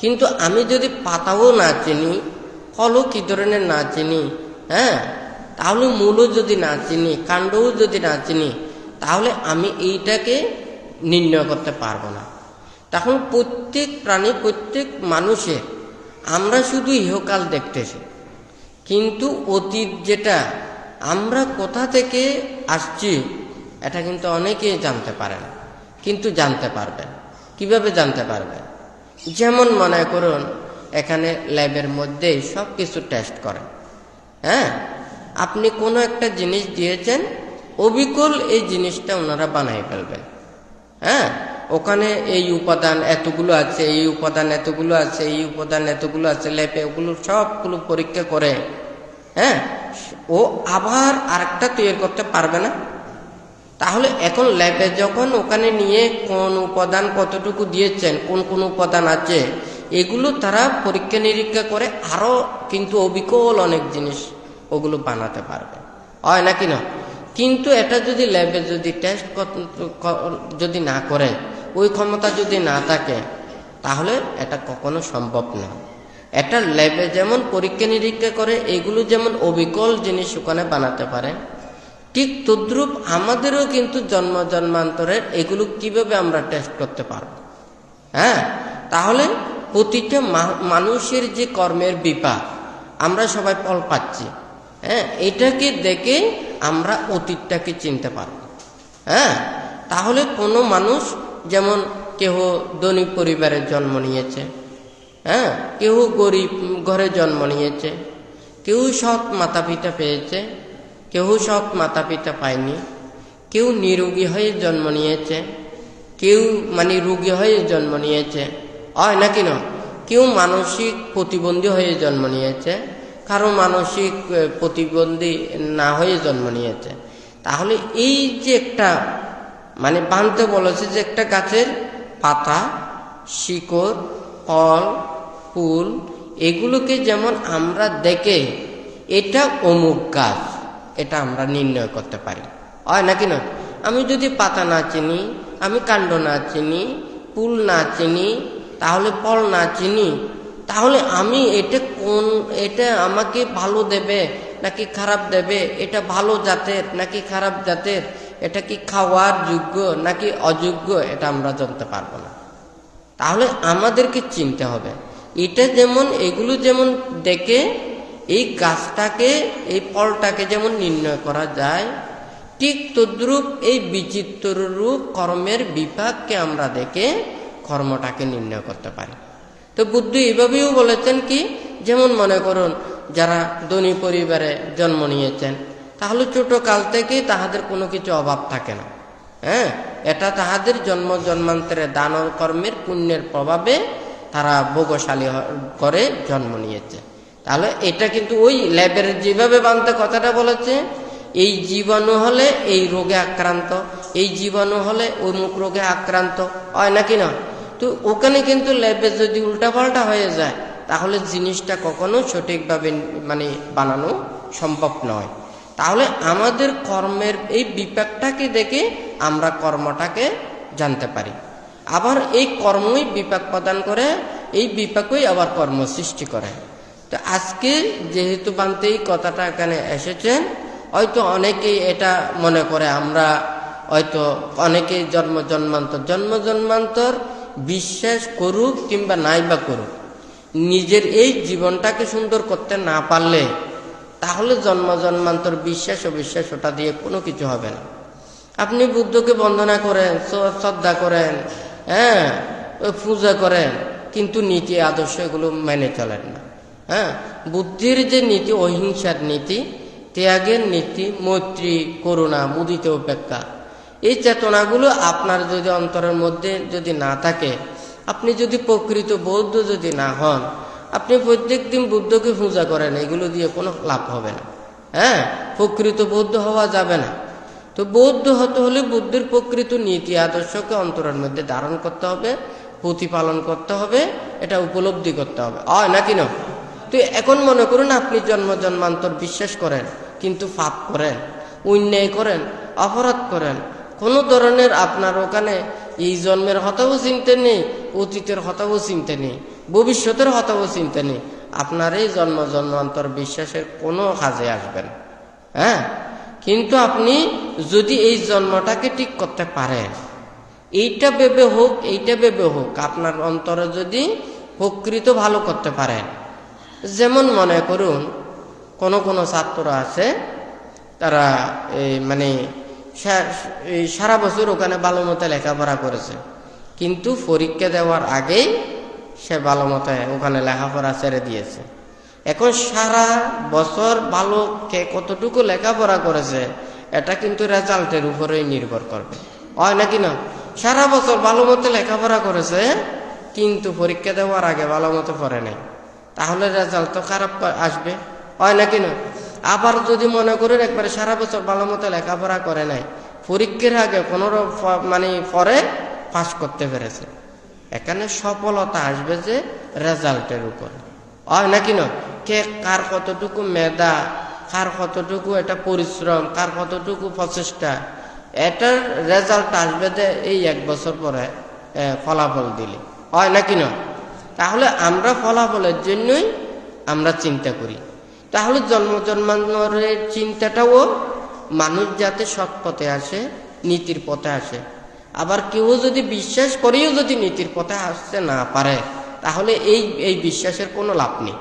কিন্তু আমি যদি পাতাও না চিনি, ফলও কি ধরনের না চিনি, তাহলে মূলও যদি না চিনি, কাণ্ডও যদি না চিনি, তাহলে আমি এইটাকে নির্ণয় করতে পারবো না। তখন প্রত্যেক প্রাণী, প্রত্যেক মানুষের, আমরা শুধু ইহকাল দেখতেছি, কিন্তু অতীত যেটা আমরা কোথা থেকে আসছি, এটা কিন্তু অনেকেই জানতে পারে না, কিন্তু জানতে পারবেন। কিভাবে জানতে পারবেন? যেমন মনে করুন এখানে ল্যাবের মধ্যেই সব কিছু টেস্ট করে, আপনি কোনো একটা জিনিস দিয়েছেন, অবিকল এই জিনিসটা ওনারা বানাই ফেলবেন, ওখানে এই উপাদান এতগুলো আছে, এই উপাদান এতগুলো আছে, এই উপাদান এতগুলো আছে, ল্যাবে ওগুলো সবগুলো পরীক্ষা করে, হ্যাঁ, ও আবার আরেকটা তৈরি করতে পারবে না। তাহলে এখন ল্যাবে যখন ওখানে নিয়ে কোন উপাদান কতটুকু দিয়েছেন, কোন কোন উপাদান আছে, এগুলো তারা পরীক্ষা নিরীক্ষা করে আরো কিন্তু অবিকল অনেক জিনিস ওগুলো বানাতে পারবে, হয় নাকি না? কিন্তু এটা যদি ল্যাবে যদি টেস্ট যদি না করে, ওই ক্ষমতা যদি না থাকে, তাহলে এটা কখনো সম্ভব না। এটা ল্যাবে যেমন পরীক্ষা নিরীক্ষা করে এগুলো যেমন অবিকল জিনিস ওখানে বানাতে পারে, ঠিক তদ্রূপ আমাদেরও কিন্তু জন্ম জন্মান্তরের এগুলো কিভাবে আমরা টেস্ট করতে পারবো। হ্যাঁ, তাহলে প্রতিটা মানুষের যে কর্মের বিপাক আমরা সবাই ফল পাচ্ছি, হ্যাঁ, এটাকে দেখে আমরা অতীতটাকে চিনতে পারব। হ্যাঁ, তাহলে কোনো মানুষ যেমন কেহ ধনী পরিবারে জন্ম নিয়েছে, হ্যাঁ, কেউ গরিব ঘরে জন্ম নিয়েছে, কেউ সৎ মাতা পিতা পেয়েছে, কেউ সৎ মাতা পিতা পায়নি, কেউ নিরোগী হয়ে জন্ম নিয়েছে, কেউ রোগী হয়ে জন্ম নিয়েছে, হয় নাকি না? কেউ মানসিক প্রতিবন্ধী হয়ে জন্ম নিয়েছে, কারো মানসিক প্রতিবন্ধী না হয়ে জন্ম নিয়েছে। তাহলে এই যে একটা বানতে বলেছে যে একটা গাছের পাতা, শিকড়, ফল, ফুল, এগুলোকে যেমন আমরা দেখে এটা অমুক গাছ, এটা আমরা নির্ণয় করতে পারি, হয় নাকি না? আমি যদি পাতা না চিনি, আমি কাণ্ড না চিনি, ফুল না চিনি, তাহলে ফল না চিনি, তাহলে আমি এটা আমাকে ভালো দেবে নাকি খারাপ দেবে, এটা ভালো জাতের নাকি খারাপ জাতের, এটা কি খাওয়ার যোগ্য নাকি অযোগ্য, এটা আমরা জানতে পারবো না। তাহলে আমাদেরকে চিনতে হবে। এটা যেমন এগুলো যেমন দেখে এই গাছটাকে, এই ফলটাকে যেমন নির্ণয় করা যায়, ঠিক তদ্রূপ এই বিচিত্র রূপ কর্মের বিপাককে আমরা দেখে কর্মটাকে নির্ণয় করতে পারি। তো বুদ্ধ এভাবেও বলেছেন কি, যেমন মনে করুন যারা ধনী পরিবারে জন্ম নিয়েছেন, তাহলে ছোট কাল থেকে তাহাদের কোনো কিছু অভাব থাকে না। হ্যাঁ, এটা তাহাদের জন্ম জন্মান্তরে দান কর্মের পুণ্যের প্রভাবে তারা ভোগশালী করে জন্ম নিয়েছে। তাহলে এটা কিন্তু ওই ল্যাবের যেভাবে বানতে কথাটা বলেছে, এই জীবাণু হলে এই রোগে আক্রান্ত, এই জীবাণু হলে ওই মুখ রোগে আক্রান্ত, হয় নাকি না? তো ওখানে কিন্তু ল্যাবে যদি উল্টাপাল্টা হয়ে যায়, তাহলে জিনিসটা কখনো সঠিকভাবে বানানো সম্ভব নয়। তাহলে আমাদের কর্মের এই বিপাকটাকে দেখে আমরা কর্মটাকে জানতে পারি। আবার এই কর্মই বিপাক প্রদান করে, এই বিপাকই আবার কর্ম সৃষ্টি করে। তো আজকে যেহেতু বানতে এই কথাটা এখানে এসেছেন, হয়তো অনেকেই এটা মনে করে, আমরা হয়তো অনেকেই জন্ম জন্মান্তর বিশ্বাস করুক কিংবা নাই বা করুক, নিজের এই জীবনটাকে সুন্দর করতে না পারলে তাহলে জন্ম জন্মান্তর বিশ্বাস অবিশ্বাস ওটা দিয়ে কোনো কিছু হবে না। আপনি বুদ্ধকে বন্দনা করেন, শ্রদ্ধা করেন, হ্যাঁ, পূজা করেন, কিন্তু নীতি আদর্শ এগুলো মেনে চলেন না। হ্যাঁ, বুদ্ধির যে নীতি, অহিংসার নীতি, ত্যাগের নীতি, মৈত্রী, করুণা, মুদিত উপেক্ষা, এই চেতনাগুলো আপনার যদি অন্তরের মধ্যে যদি না থাকে, আপনি যদি প্রকৃত বৌদ্ধ যদি না হন, আপনি প্রত্যেক দিন বুদ্ধকে পূজা করেন, এগুলো দিয়ে কোনো লাভ হবে না। হ্যাঁ, প্রকৃত বৌদ্ধ হওয়া যাবে না। তো বৌদ্ধ হতে হলে বুদ্ধের প্রকৃত নীতি আদর্শকে অন্তরের মধ্যে ধারণ করতে হবে, প্রতিপালন করতে হবে, এটা উপলব্ধি করতে হবে, হয় নাকি না? তো এখন মনে করুন আপনি জন্ম জন্মান্তর বিশ্বাস করেন, কিন্তু পাপ করেন, অন্যায় করেন, অপরাধ করেন, কোনো ধরনের আপনার ওখানে এই জন্মের হতাও চিন্তা নেই, অতীতের হতাও চিন্তা নেই, ভবিষ্যতের হতাও চিন্তা নেই, আপনার এই জন্ম জন্মান্তর বিশ্বাসের কোনো কাজে আসবেন। হ্যাঁ, কিন্তু আপনি যদি এই জন্মটাকে ঠিক করতে পারেন, এইটা ভেবে হোক আপনার অন্তরে যদি প্রকৃত ভালো করতে পারেন। যেমন মনে করুন কোনো ছাত্র আছে, তারা সারা বছর ওখানে ভালো মতো লেখাপড়া করেছে, কিন্তু পরীক্ষা দেওয়ার আগেই সে ভালো মতো ওখানে লেখাপড়া ছেড়ে দিয়েছে। এখন সারা বছর ভালো কে কতটুকু লেখাপড়া করেছে, এটা কিন্তু রেজাল্টের উপরেই নির্ভর করবে, হয় নাকি না? সারা বছর ভালো মতো লেখাপড়া করেছে, কিন্তু পরীক্ষা দেওয়ার আগে ভালো মতো পড়ে নাই, তাহলে রেজাল্ট তো খারাপ আসবে, হয় নাকি না? আবার যদি মনে করেন একবারে সারা বছর ভালো মতো লেখাপড়া করে নাই, পরীক্ষার আগে কোনো পরে পাস করতে পেরেছে, এখানে সফলতা আসবে যে রেজাল্টের উপর, হয় নাকি না? কে কার কতটুকু মেধা, কার কতটুকু এটা পরিশ্রম, কার কতটুকু প্রচেষ্টা, এটার রেজাল্ট আসবে যে এই 1 বছর পরে ফলাফল দিলে, হয় নাকি না? তাহলে আমরা ফলাফলের জন্যই আমরা চিন্তা করি। তাহলে জন্মান্তরের চিন্তাটাও মানুষ যাতে সৎ পথে আসে, নীতির পথে আসে। আবার কেউ যদি বিশ্বাস করেও যদি নীতির পথে আসতে না পারে, তাহলে এই বিশ্বাসের কোনো লাভ নেই,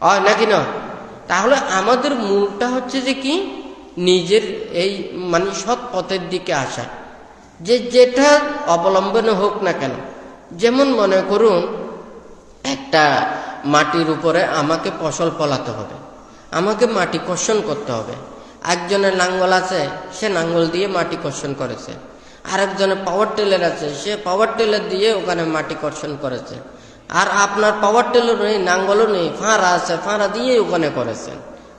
হয় নাকি না? তাহলে আমাদের মূলটা হচ্ছে যে কি, নিজের এই সৎ পথের দিকে আসা, যেটা অবলম্বনে হোক না কেন। যেমন মনে করুন একটা মাটির উপরে আমাকে ফসল ফলাতে হবে, আমাকে মাটি কর্ষণ করতে হবে। একজনের লাঙ্গল আছে, সে লাঙ্গল দিয়ে মাটি কর্ষণ করেছে, আরেকজনের পাওয়ার টিলার আছে, সে পাওয়ার টিলার দিয়ে ওখানে মাটি কর্ষণ করেছে। আর আপনার পাওয়ার টিলার নেই, নাঙ্গলও নেই, ফাঁড়া আছে, ফাঁড়া দিয়ে ওখানে করেছেন,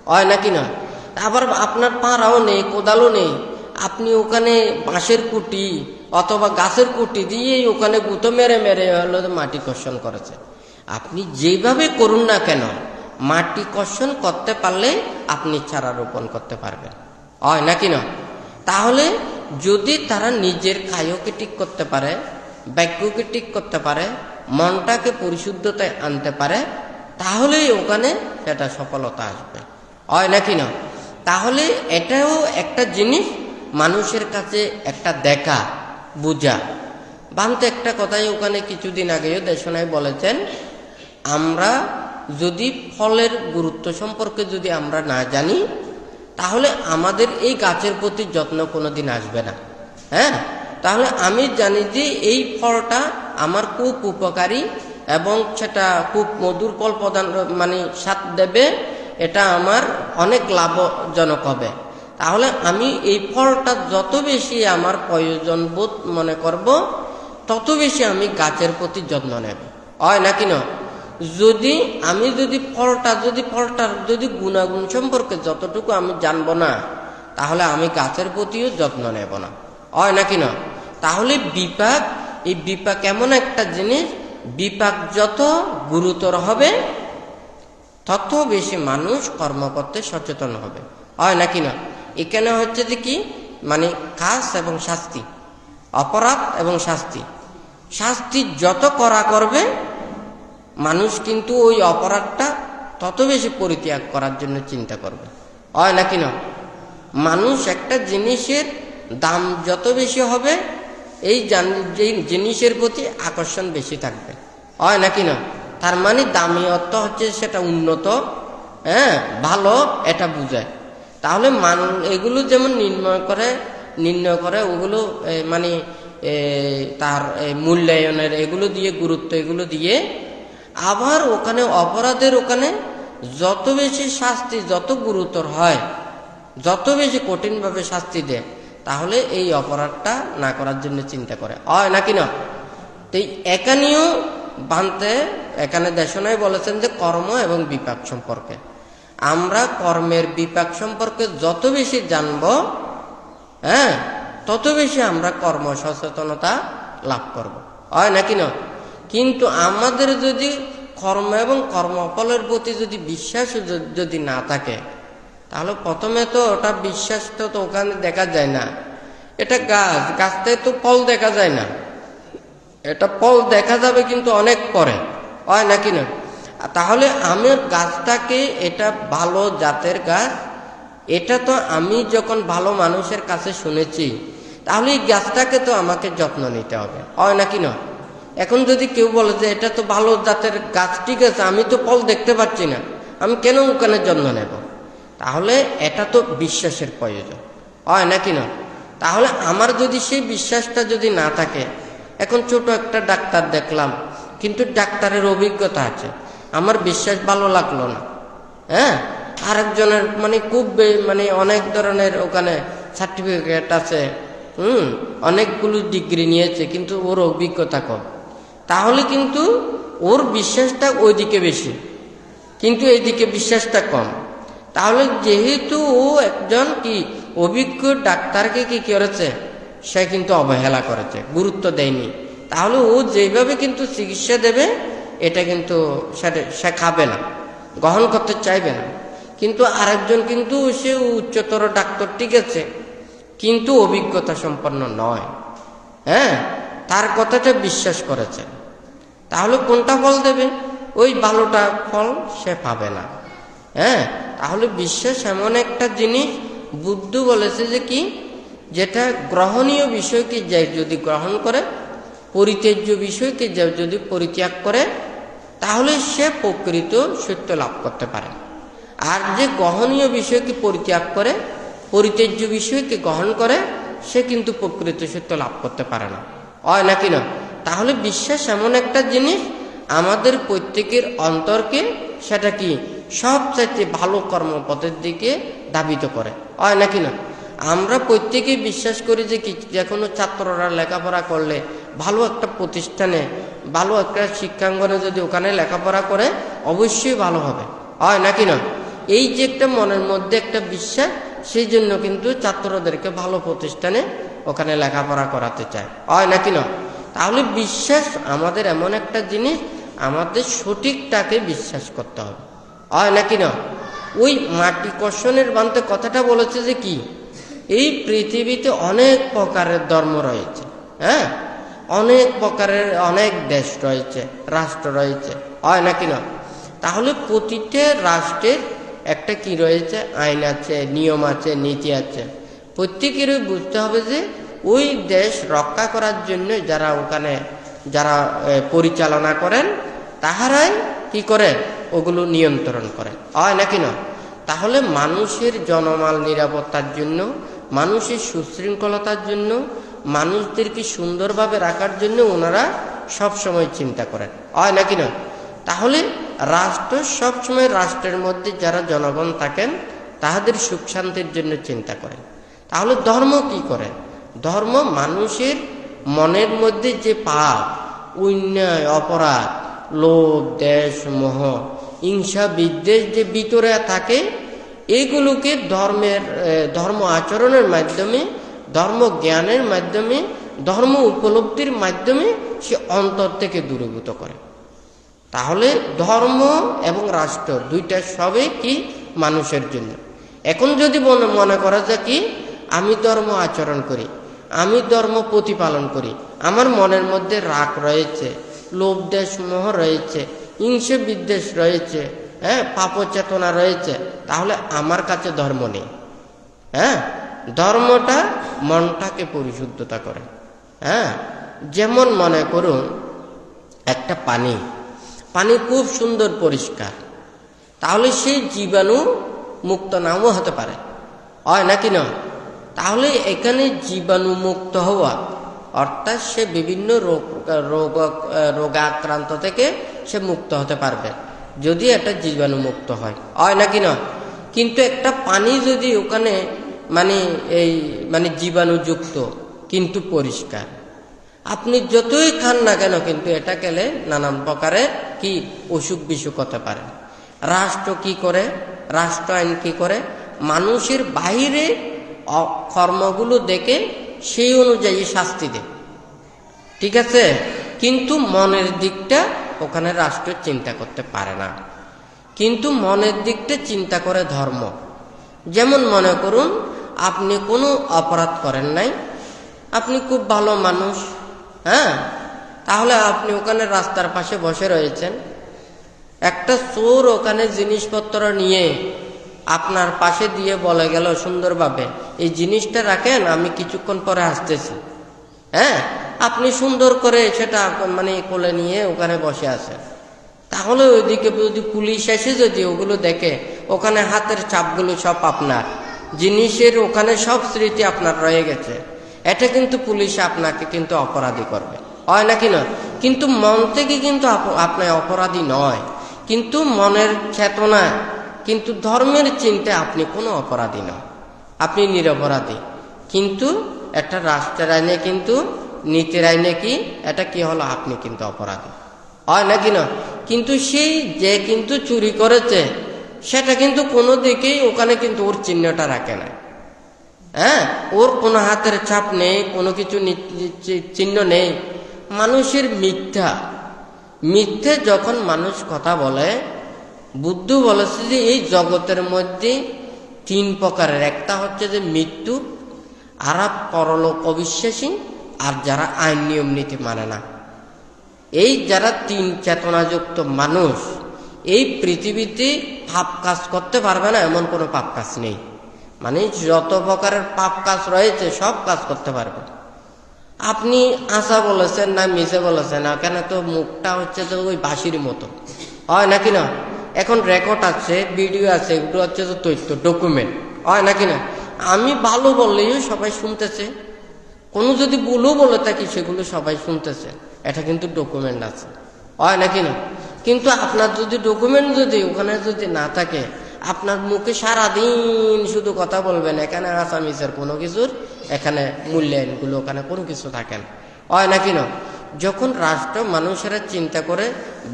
হয় নাকি না? আবার আপনার পাঁড়াও নেই, কোদালও নেই, আপনি ওখানে বাঁশের কুটি অথবা গাছের কুটি দিয়ে ওখানে গুঁতো মেরে মেরে হলো মাটি কর্ষণ করেছে। আপনি যেভাবে করুন না কেন, মাটি কর্ষণ করতে পারলে আপনি চারা রোপণ করতে পারবেন, হয় নাকি না? তাহলে যদি তারা নিজের কায়কে ঠিক করতে পারে, বাক্যকে ঠিক করতে পারে, মনটাকে পরিশুদ্ধতায় আনতে পারে, তাহলেই ওখানে সেটা সফলতা আসবে, হয় নাকি না? তাহলে এটাও একটা জিনিস মানুষের কাছে একটা দেখা বুঝা। বান্ত একটা কথাই ওখানে কিছুদিন আগেও দেশনায় বলেছেন, আমরা যদি ফলের গুরুত্ব সম্পর্কে যদি আমরা না জানি, তাহলে আমাদের এই গাছের প্রতি যত্ন কোনোদিন আসবে না। হ্যাঁ, তাহলে আমি জানি যে এই ফলটা আমার খুব উপকারী এবং সেটা খুব মধুর ফল প্রদান স্বাদ দেবে, এটা আমার অনেক লাভজনক হবে। তাহলে আমি এই ফলটা যত বেশি আমার প্রয়োজন বোধ মনে করব, তত বেশি আমি গাছের প্রতি যত্ন নেব, হয় নাকি না? যদি ফলটার যদি গুণাগুণ সম্পর্কে যতটুকু আমি জানবো না, তাহলে আমি গাছের প্রতিও যত্ন নেব না, হয় নাকি না? তাহলে এই বিপাক এমন একটা জিনিস, বিপাক যত গুরুতর হবে তত বেশি মানুষ কর্ম করতে সচেতন হবে, হয় নাকি না? এখানে হচ্ছে যে কি, কাজ এবং শাস্তি, অপরাধ এবং শাস্তি। শাস্তি যত করা করবে, মানুষ কিন্তু ওই অপরাধটা তত বেশি পরিত্যাগ করার জন্য চিন্তা করবে, হয় নাকি না? মানুষ একটা জিনিসের দাম যত বেশি হবে, এই জিনিসের প্রতি আকর্ষণ বেশি থাকবে, হয় নাকি না? তার দামি অর্থ হচ্ছে সেটা উন্নত, হ্যাঁ, ভালো, এটা বুঝায়। তাহলে এগুলো যেমন নির্ণয় করে ওগুলো তার মূল্যায়নের এগুলো দিয়ে, গুরুত্ব এগুলো দিয়ে, আবার ওখানে অপরাধের ওখানে যত বেশি শাস্তি যত গুরুতর হয়, যত বেশি কঠিনভাবে শাস্তি দেয়, তাহলে এই অপরাধটা না করার জন্য চিন্তা করে, হয় নাকি না? তো এখানেও এখানে দেশনাই বলেছেন যে কর্ম এবং বিপাক সম্পর্কে, আমরা কর্মের বিপাক সম্পর্কে যত বেশি জানব, হ্যাঁ, তত বেশি আমরা কর্ম সচেতনতা লাভ করব, হয় নাকি না? কিন্তু আমাদের যদি কর্ম এবং কর্মফলের প্রতি যদি বিশ্বাস যদি না থাকে, তাহলে প্রথমে তো ওটা বিশ্বাস তো ওখানে দেখা যায় না। এটা গাছতে তো ফল দেখা যায় না, এটা ফল দেখা যাবে কিন্তু অনেক পরে, হয় নাকি না? তাহলে আমি গাছটাকে, এটা ভালো জাতের গাছ, এটা তো আমি যখন ভালো মানুষের কাছে শুনেছি, তাহলে এই গাছটাকে তো আমাকে যত্ন নিতে হবে, হয় নাকি না? এখন যদি কেউ বলে যে এটা তো ভালো জাতের গাছ, ঠিক আছে, আমি তো ফল দেখতে পাচ্ছি না, আমি কেন ওখানে যত্ন নেব? তাহলে এটা তো বিশ্বাসের প্রয়োজন, হয় নাকি না? তাহলে আমার যদি সেই বিশ্বাসটা যদি না থাকে, এখন ছোট একটা ডাক্তার দেখলাম, কিন্তু ডাক্তারের অভিজ্ঞতা আছে, আমার বিশ্বাস ভালো লাগলো না, হ্যাঁ, আরেকজনের খুব অনেক ধরনের ওখানে সার্টিফিকেট আছে, অনেকগুলো ডিগ্রি নিয়েছে, কিন্তু ওর অভিজ্ঞতা কম, তাহলে কিন্তু ওর বিশ্বাসটা ওইদিকে বেশি, কিন্তু এইদিকে বিশ্বাসটা কম। তাহলে যেহেতু ও একজন কি অভিজ্ঞ ডাক্তারকে কি করেছে, সে কিন্তু অবহেলা করেছে, গুরুত্ব দেয়নি। তাহলে ও যেভাবে কিন্তু চিকিৎসা দেবে, এটা কিন্তু সে খাবে না, গ্রহণ করতে চাইবে না। কিন্তু আরেকজন কিন্তু সে উচ্চতর ডাক্তার, ঠিক আছে, কিন্তু অভিজ্ঞতা সম্পন্ন নয়, হ্যাঁ, তার কথাটা বিশ্বাস করেছে, তাহলে কোনটা ফল দেবে? ওই ভালোটা ফল সে পাবে না। হ্যাঁ, তাহলে বিশ্বাস এমন একটা জিনিস, বুদ্ধ বলেছে যে কি, যেটা গ্রহণীয় বিষয়কে যে যদি গ্রহণ করে, পরিত্যাজ্য বিষয়কে যে যদি পরিত্যাগ করে, তাহলে সে প্রকৃত সত্য লাভ করতে পারে। আর যে গ্রহণীয় বিষয়কে পরিত্যাগ করে, পরিত্যাজ্য বিষয়কে গ্রহণ করে, সে কিন্তু প্রকৃত সত্য লাভ করতে পারে না, হয় নাকি না? তাহলে বিশ্বাস এমন একটা জিনিস, আমাদের প্রত্যেকের অন্তরকে সেটা কি সবচাইতে ভালো কর্মপথের দিকে ধাবিত করে, হয় নাকি না? আমরা প্রত্যেকেই বিশ্বাস করি যে কি, যে কোনো ছাত্ররা লেখাপড়া করলে ভালো একটা প্রতিষ্ঠানে, ভালো একটা শিক্ষাঙ্গনে যদি ওখানে লেখাপড়া করে, অবশ্যই ভালো হবে, হয় নাকি না? এই যে একটা মনের মধ্যে একটা বিশ্বাস, সেই জন্য কিন্তু ছাত্রদেরকে ভালো প্রতিষ্ঠানে ওখানে লেখাপড়া করাতে চায়, হয় নাকি না? তাহলে বিশ্বাস আমাদের এমন একটা জিনিস, আমাদের সঠিকটাকে বিশ্বাস করতে হবে, হয় নাকি না? ওই মাটি কর্ষণের বান্তে কথাটা বলেছে যে কি, এই পৃথিবীতে অনেক প্রকারের ধর্ম রয়েছে, হ্যাঁ, অনেক প্রকারের অনেক দেশ রয়েছে, রাষ্ট্র রয়েছে, হয় নাকি না? তাহলে প্রতিটা রাষ্ট্রের একটা কি রয়েছে, আইন আছে, নিয়ম আছে, নীতি আছে। প্রত্যেকেরই বুঝতে হবে যে ওই দেশ রক্ষা করার জন্য যারা ওখানে যারা পরিচালনা করেন, তাহারাই কি করে, ওগুলো নিয়ন্ত্রণ করে, হয় নাকি না? তাহলে মানুষের জনমাল নিরাপত্তার জন্য, মানুষের সুশৃঙ্খলতার জন্য, মানুষদেরকে সুন্দরভাবে রাখার জন্য ওনারা সবসময় চিন্তা করেন, হয় নাকি না? তাহলে রাষ্ট্র সবসময়, রাষ্ট্রের মধ্যে যারা জনগণ থাকেন, তাহাদের সুখ শান্তির জন্য চিন্তা করেন। তাহলে ধর্ম কি করে? ধর্ম মানুষের মনের মধ্যে যে পাপ, অন্যায়, অপরাধ, লোভ, দেশ, মোহ, হিংসা, বিদ্বেষ যে ভিতরে থাকে, এইগুলোকে ধর্ম আচরণের মাধ্যমে, ধর্ম জ্ঞানের মাধ্যমে, ধর্ম উপলব্ধির মাধ্যমে সে অন্তর থেকে দূরীভূত করে। তাহলে ধর্ম এবং রাষ্ট্র দুইটা সবই কি মানুষের জন্য। এখন যদি মনে করা যায় কি, আমি ধর্ম আচরণ করি, আমি ধর্ম প্রতিপালন করি, আমার মনের মধ্যে রাগ রয়েছে, লোভ, দেশ, মোহ রয়েছে, হিংসা, বিদ্বেষ রয়েছে, হ্যাঁ, পাপ চেতনা রয়েছে, তাহলে আমার কাছে ধর্ম নেই। হ্যাঁ, ধর্মটা মনটাকে পরিশুদ্ধতা করে। হ্যাঁ, যেমন মনে করুন একটা পানি খুব সুন্দর পরিষ্কার, তাহলে সেই জীবাণু মুক্ত নাও হতে পারে, হয় নাকি না? তাহলে এখানে জীবাণু মুক্ত হওয়া অর্থাৎ সে বিভিন্ন রোগাক্রান্ত থেকে সে মুক্ত হতে পারবে যদি এটা জীবাণু মুক্ত হয়, হয় নাকি না? কিন্তু একটা পানি যদি ওখানে মানে জীবাণুযুক্ত কিন্তু পরিষ্কার, আপনি যতই খান না কেন, কিন্তু এটা খেলে নানান প্রকারের কি অসুখ বিসুখ হতে পারে। রাষ্ট্র কি করে? রাষ্ট্র আইন কি করে? মানুষের বাইরে কর্মগুলো দেখে সেই অনুযায়ী শাস্তি দেয়, ঠিক আছে, কিন্তু মনের দিকটা ওখানে রাষ্ট্র চিন্তা করতে পারে না, কিন্তু মনের দিকটা চিন্তা করে ধর্ম। যেমন মনে করুন আপনি কোনো অপরাধ করেন নাই, আপনি খুব ভালো মানুষ, হ্যাঁ, তাহলে আপনি ওখানে রাস্তার পাশে বসে রয়েছেন, একটা চোর ওখানে জিনিসপত্র নিয়ে আপনার পাশে দিয়ে বলে গেল সুন্দরভাবে, এই জিনিসটা রাখেন, আমি কিছুক্ষণ পরে আসতেছি। হ্যাঁ, আপনি সুন্দর করে সেটা কোলে নিয়ে ওখানে বসে আছেন। তাহলে ওইদিকে যদি পুলিশ এসে যদি ওগুলো দেখে, ওখানে হাতের ছাপগুলো সব আপনার, জিনিসের ওখানে সব স্মৃতি আপনার রয়ে গেছে, এটা কিন্তু পুলিশ আপনাকে কিন্তু অপরাধী করবে, হয় নাকি না? কিন্তু মন থেকে কিন্তু আপনি অপরাধী নয়, কিন্তু মনের চেতনা, কিন্তু ধর্মের চিন্তায় আপনি কোনো অপরাধী নয়, আপনি নিরপরাধী। কিন্তু একটা রাষ্ট্রের আইনে কিন্তু নীতির আইনে কি এটা কি হলো, আপনি কিন্তু অপরাধী, হয় নাকি না? কিন্তু সেই যে কিন্তু চুরি করেছে সেটা কিন্তু কোনো দিকেই ওখানে কিন্তু ওর চিহ্নটা রাখে না, হ্যাঁ, ওর কোনো হাতের ছাপ নেই, কোনো কিছু চিহ্ন নেই। মানুষের মিথ্যে যখন মানুষ কথা বলে, বুদ্ধ বলেছে যে এই জগতের মধ্যে 3 প্রকারের, একটা হচ্ছে যে মৃত্যু, আর পরলোক অবিশ্বাসী, আর যারা আইন নিয়ম নীতি মানে না। এই যারা 3 চেতনাযুক্ত মানুষ, এই পৃথিবীতে পাপ কাজ করতে পারবে না এমন কোনো পাপ কাজ নেই। মানে যত প্রকারের পাপ কাজ রয়েছে সব কাজ করতে পারবে। আপনি আশা বলেছেন না মিশে বলেছেন না কেন, তো মুখটা হচ্ছে তো ওই বাঁশির মতো, হয় নাকি না? এখন রেকর্ড আছে, ভিডিও আছে, এগুলো হচ্ছে তো তথ্য, ডকুমেন্ট, হয় নাকি না? আমি ভালো বললেও সবাই শুনতেছে, কোনো যদি ভুলও বলে থাকি সেগুলো সবাই শুনতেছে, এটা কিন্তু ডকুমেন্ট আছে, হয় নাকি না? কিন্তু আপনার যদি ডকুমেন্ট যদি ওখানে যদি না থাকে, আপনার মুখে সারাদিন শুধু কথা বলবেন, এখানে আসামিসের কোনো কিছুর এখানে মূল্যায়নগুলো ওখানে কোনো কিছু থাকে না, হয় নাকি না? যখন রাষ্ট্র মানুষেরা চিন্তা করে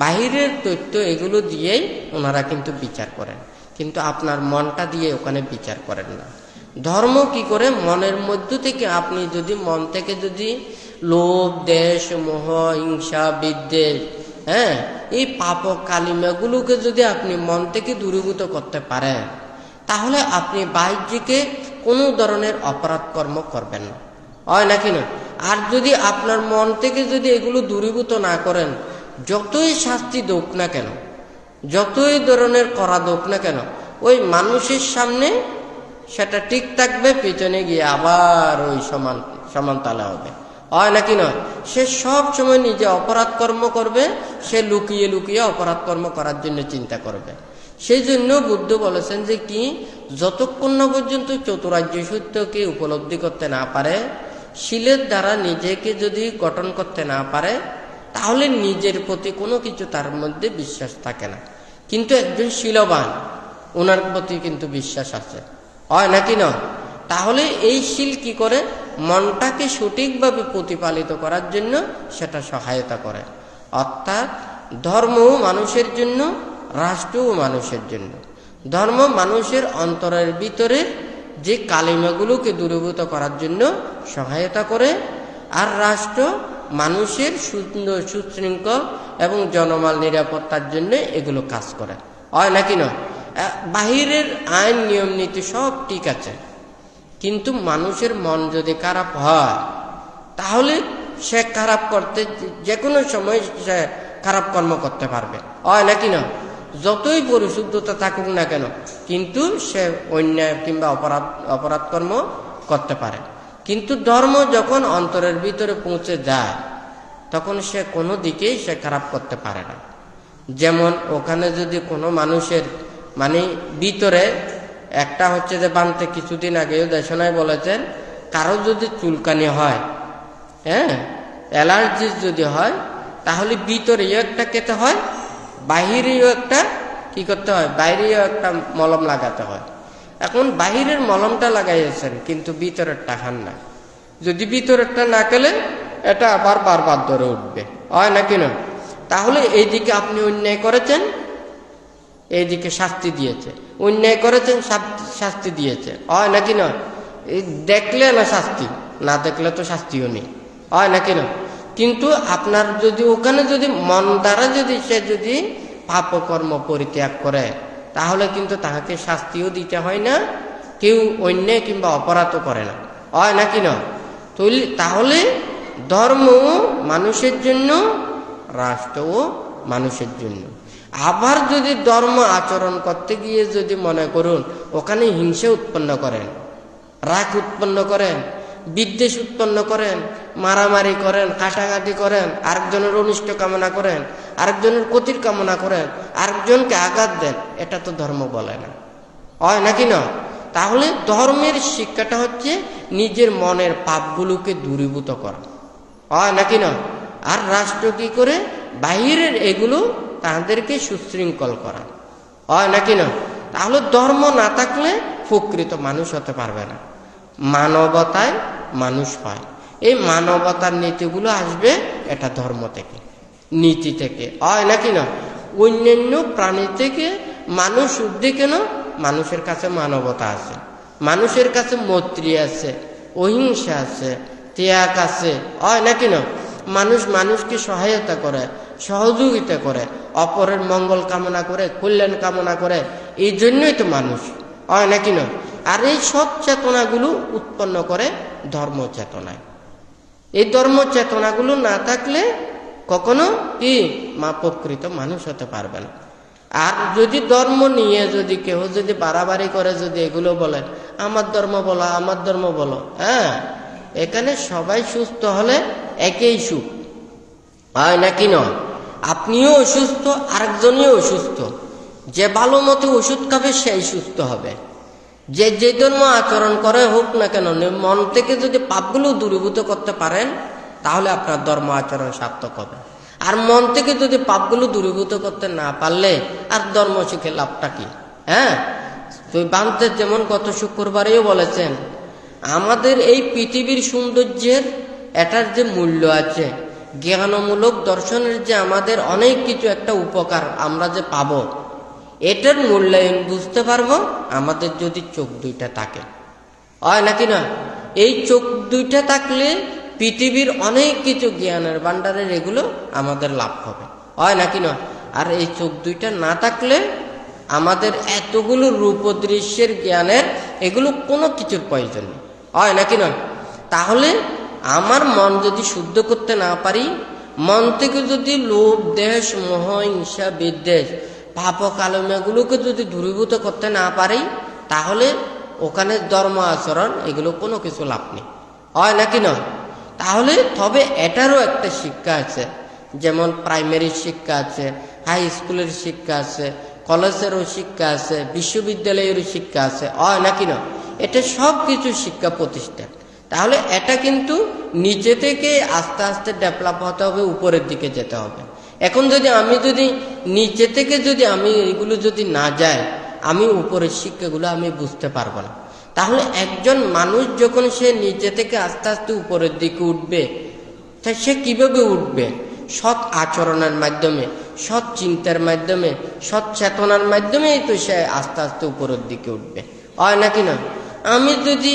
বাহিরের তথ্য এগুলো দিয়েই ওনারা কিন্তু বিচার করেন, কিন্তু আপনার মনটা দিয়ে ওখানে বিচার করেন না। ধর্ম কি করে, মনের মধ্য থেকে আপনি যদি মন থেকে যদি লোভ, দেশ, মোহ, হিংসা, বিদ্বেষ, হ্যাঁ, এই পাপ কালিমাগুলোকে যদি আপনি মন থেকে দূরীভূত করতে পারেন, তাহলে আপনি বাহ্যিকে কোনো ধরনের অপরাধ কর্ম করবেন না, হয় নাকি না? আর যদি আপনার মন থেকে যদি এগুলো দূরীভূত না করেন, যতই শাস্তি দোক না কেন, যতই ধরনের করা দোক না কেন, ওই মানুষের সামনে সেটা ঠিক থাকবে, পেছনে গিয়ে আবার ওই সমান তালে হবে, হয় নাকি নয়? সে সব সময় নিজে অপরাধ কর্ম করবে, সে লুকিয়ে লুকিয়ে অপরাধ কর্ম করার জন্য চিন্তা করবে। সেই জন্য বুদ্ধ বলেছেন যে কি, যতক্ষণ না পর্যন্ত চতুরার্য সত্যকে উপলব্ধি করতে না পারে, শীলের দ্বারা নিজেকে যদি গঠন করতে না পারে, তাহলে নিজের প্রতি কোনো কিছু তার মধ্যে বিশ্বাস থাকে না। কিন্তু একজন শীলবান, ওনার প্রতি কিন্তু বিশ্বাস আছে, হয় নাকি না? তাহলে এই শীল কি করে, মনটাকে সঠিকভাবে প্রতিপালিত করার জন্য সেটা সহায়তা করে। অর্থাৎ ধর্মও মানুষের জন্য, রাষ্ট্রও মানুষের জন্য। ধর্ম মানুষের অন্তরের ভিতরে যে কালিমাগুলোকে দূরীভূত করার জন্য সহায়তা করে, আর রাষ্ট্র মানুষের সুন্দর, সুশৃঙ্খল এবং জনমাল নিরাপত্তার জন্য এগুলো কাজ করে, হয় নাকি না? বাহিরের আইন নিয়ম নীতি সব ঠিক আছে, কিন্তু মানুষের মন যদি খারাপ হয়, তাহলে সে খারাপ করতে যে কোনো সময় সে খারাপ কর্ম করতে পারবে, হয় নাকি না? যতই পরিশুদ্ধতা থাকুক না কেন, কিন্তু সে অন্যায় কিংবা অপরাধ কর্ম করতে পারে। কিন্তু ধর্ম যখন অন্তরের ভিতরে পৌঁছে যায়, তখন সে কোনো দিকেই সে খারাপ করতে পারে না। যেমন ওখানে যদি কোনো মানুষের মানে ভিতরে একটা হচ্ছে যে বানতে, কিছুদিন আগেও দেশনায় বলেছেন, কারো যদি চুলকানি হয়, হ্যাঁ, অ্যালার্জি যদি হয়, তাহলে ভিতরেও একটা খেতে হয়, বাহিরেও একটা কি করতে হয়, বাইরেও একটা মলম লাগাতে হয়। এখন বাহিরের মলমটা লাগাইয়েছেন, কিন্তু ভিতরেরটা খান না। যদি ভিতরেরটা না খেলে এটা আবার বারবার ধরে উঠবে, হয় নাকি না? তাহলে এইদিকে আপনি অন্যায় করেছেন, এইদিকে শাস্তি দিয়েছে, অন্যায় করেছেন, শাস্তি দিয়েছে, হয় নাকি না? এই দেখলে না শাস্তি, না দেখলে তো শাস্তিও নেই, হয় নাকি না? কিন্তু আপনার যদি ওখানে যদি মন দ্বারা যদি সে যদি পাপকর্ম পরিত্যাগ করে, তাহলে কিন্তু তাহাকে শাস্তিও দিতে হয় না, কেউ অন্যায় কিংবা অপরাধও করে না, হয় নাকি না? তাহলে ধর্ম মানুষের জন্য, রাষ্ট্রও মানুষের জন্য। আবার যদি ধর্ম আচরণ করতে গিয়ে যদি মনে করুন ওখানে হিংসা উৎপন্ন করেন, রাগ উৎপন্ন করেন, বিদ্বেষ উৎপন্ন করেন, মারামারি করেন, কাটাকাটি করেন, আরেকজনের অনিষ্ট কামনা করেন, আরেকজনের ক্ষতির কামনা করেন, আরেকজনকে আঘাত দেন, এটা তো ধর্ম বলে না, হয় নাকি না? তাহলে ধর্মের শিক্ষাটা হচ্ছে নিজের মনের পাপগুলোকে দূরীভূত করা, হয় নাকি না? আর রাষ্ট্র কি করে, বাহিরের এগুলো তাদেরকে সুশৃঙ্খল করা, হয় নাকি না? তাহলে ধর্ম না থাকলে প্রকৃত মানুষ হতে পারবে না। মানবতায় মানুষ হয়। এই মানবতার নীতিগুলো আসবে এটা ধর্ম থেকে, নীতি থেকে, হয় নাকি না? অন্যান্য প্রাণী থেকে মানুষ ঊর্ধ্বে কেন? মানুষের কাছে মানবতা আছে, মানুষের কাছে মৈত্রী আছে, অহিংসা আছে, ত্যাগ আছে, হয় নাকি না? মানুষ মানুষকে সহায়তা করে, সহযোগিতা করে, অপরের মঙ্গল কামনা করে, কল্যাণ কামনা করে, এই জন্যই তো মানুষ, হয় নাকি না? আর এই সব চেতনাগুলো উৎপন্ন করে ধর্ম চেতনায়। এই ধর্ম চেতনাগুলো না থাকলে কখনো কি প্রকৃত মানুষ হতে পারবে না। আর যদি ধর্ম নিয়ে যদি কেউ যদি বাড়াবাড়ি করে, যদি এগুলো বলে আমার ধর্ম বলো, আমার ধর্ম বলো, হ্যাঁ, এখানে সবাই সুস্থ হলে একেই সুখ, হয় নাকি নয়? আপনিও অসুস্থ, আরেকজনও অসুস্থ। যে ভালো মতো ওষুধ খাবে সেই সুস্থ হবে। যে যে ধর্ম আচরণ করে হোক না কেন, মন থেকে যদি পাপগুলো দূরীভূত করতে পারেন তাহলে আপনার ধর্ম আচরণ সার্থক হবে। আর মন থেকে যদি পাপগুলো দূরীভূত করতে না পারলে আর ধর্ম শিখে লাভটা কি? হ্যাঁ, তুই বান্তে যেমন গত শুক্রবারেও বলেছেন, আমাদের এই পৃথিবীর সৌন্দর্যের এটার যে মূল্য আছে, জ্ঞানমূলক দর্শনের যে আমাদের অনেক কিছু একটা উপকার আমরা যে পাবো, এটার মূল্যায়ন বুঝতে পারবো আমাদের যদি চোখ দুইটা থাকে, হয় নাকি না? এই চোখ দুইটা থাকলে পৃথিবীর অনেক কিছু জ্ঞানের ভান্ডারের এগুলো আমাদের লাভ হবে, হয় নাকি না? আর এই চোখ দুইটা না থাকলে আমাদের এতগুলো রূপদৃশ্যের জ্ঞানের এগুলো কোনো কিছুর প্রয়োজন নেই, হয় নাকি না? তাহলে আমার মন যদি শুদ্ধ করতে না পারি, মন থেকে যদি লোভ, দেশ, মোহ, হিংসা, বিদ্বেষ, পাপ কালুমেগুলোকে যদি দূরীভূত করতে না পারি, তাহলে ওখানে ধর্ম আচরণ এগুলো কোনো কিছু লাভ নেই, হয় নাকি না? তাহলে তবে এটারও একটা শিক্ষা আছে, যেমন প্রাইমারি শিক্ষা আছে, হাই স্কুলের শিক্ষা আছে, কলেজেরও শিক্ষা আছে, বিশ্ববিদ্যালয়েরও শিক্ষা আছে, হয় নাকি না? এটা সব কিছু শিক্ষা প্রতিষ্ঠান। তাহলে এটা কিন্তু নিচে থেকে আস্তে আস্তে ডেভেলপ হতে হবে, উপরের দিকে যেতে হবে। এখন যদি আমি নিচে থেকে আমি এগুলো যদি না যাই, আমি উপরের শিক্ষাগুলো আমি বুঝতে পারবো না। তাহলে একজন মানুষ যখন সে নিচে থেকে আস্তে আস্তে উপরের দিকে উঠবে, তাই সে কিভাবে উঠবে? সৎ আচরণের মাধ্যমে, সৎ চিন্তার মাধ্যমে, সৎ চেতনার মাধ্যমেই তো সে আস্তে আস্তে উপরের দিকে উঠবে, হয় নাকি না? আমি যদি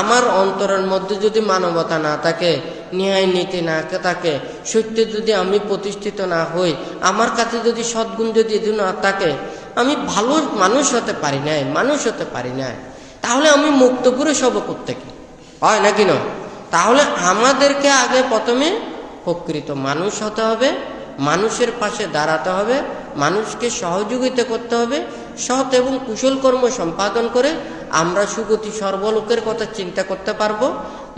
আমার অন্তরের মধ্যে যদি মানবতা না থাকে, ন্যায় নীতি না থাকে, সত্যে যদি আমি প্রতিষ্ঠিত না হই, আমার কাছে যদি সদ্গুণ যদি না থাকে, আমি ভালো মানুষ হতে পারি না, মানুষ হতে পারি না। তাহলে আমি মুক্ত পুরুষ হব কোত্থেকে, হয় নাকি না? তাহলে আমাদেরকে আগে প্রথমে প্রকৃত মানুষ হতে হবে, মানুষের পাশে দাঁড়াতে হবে, মানুষকে সহযোগিতা করতে হবে, সৎ এবং কুশল কর্ম সম্পাদন করে আমরা সুগতি সর্বলোকের কথা চিন্তা করতে পারবো,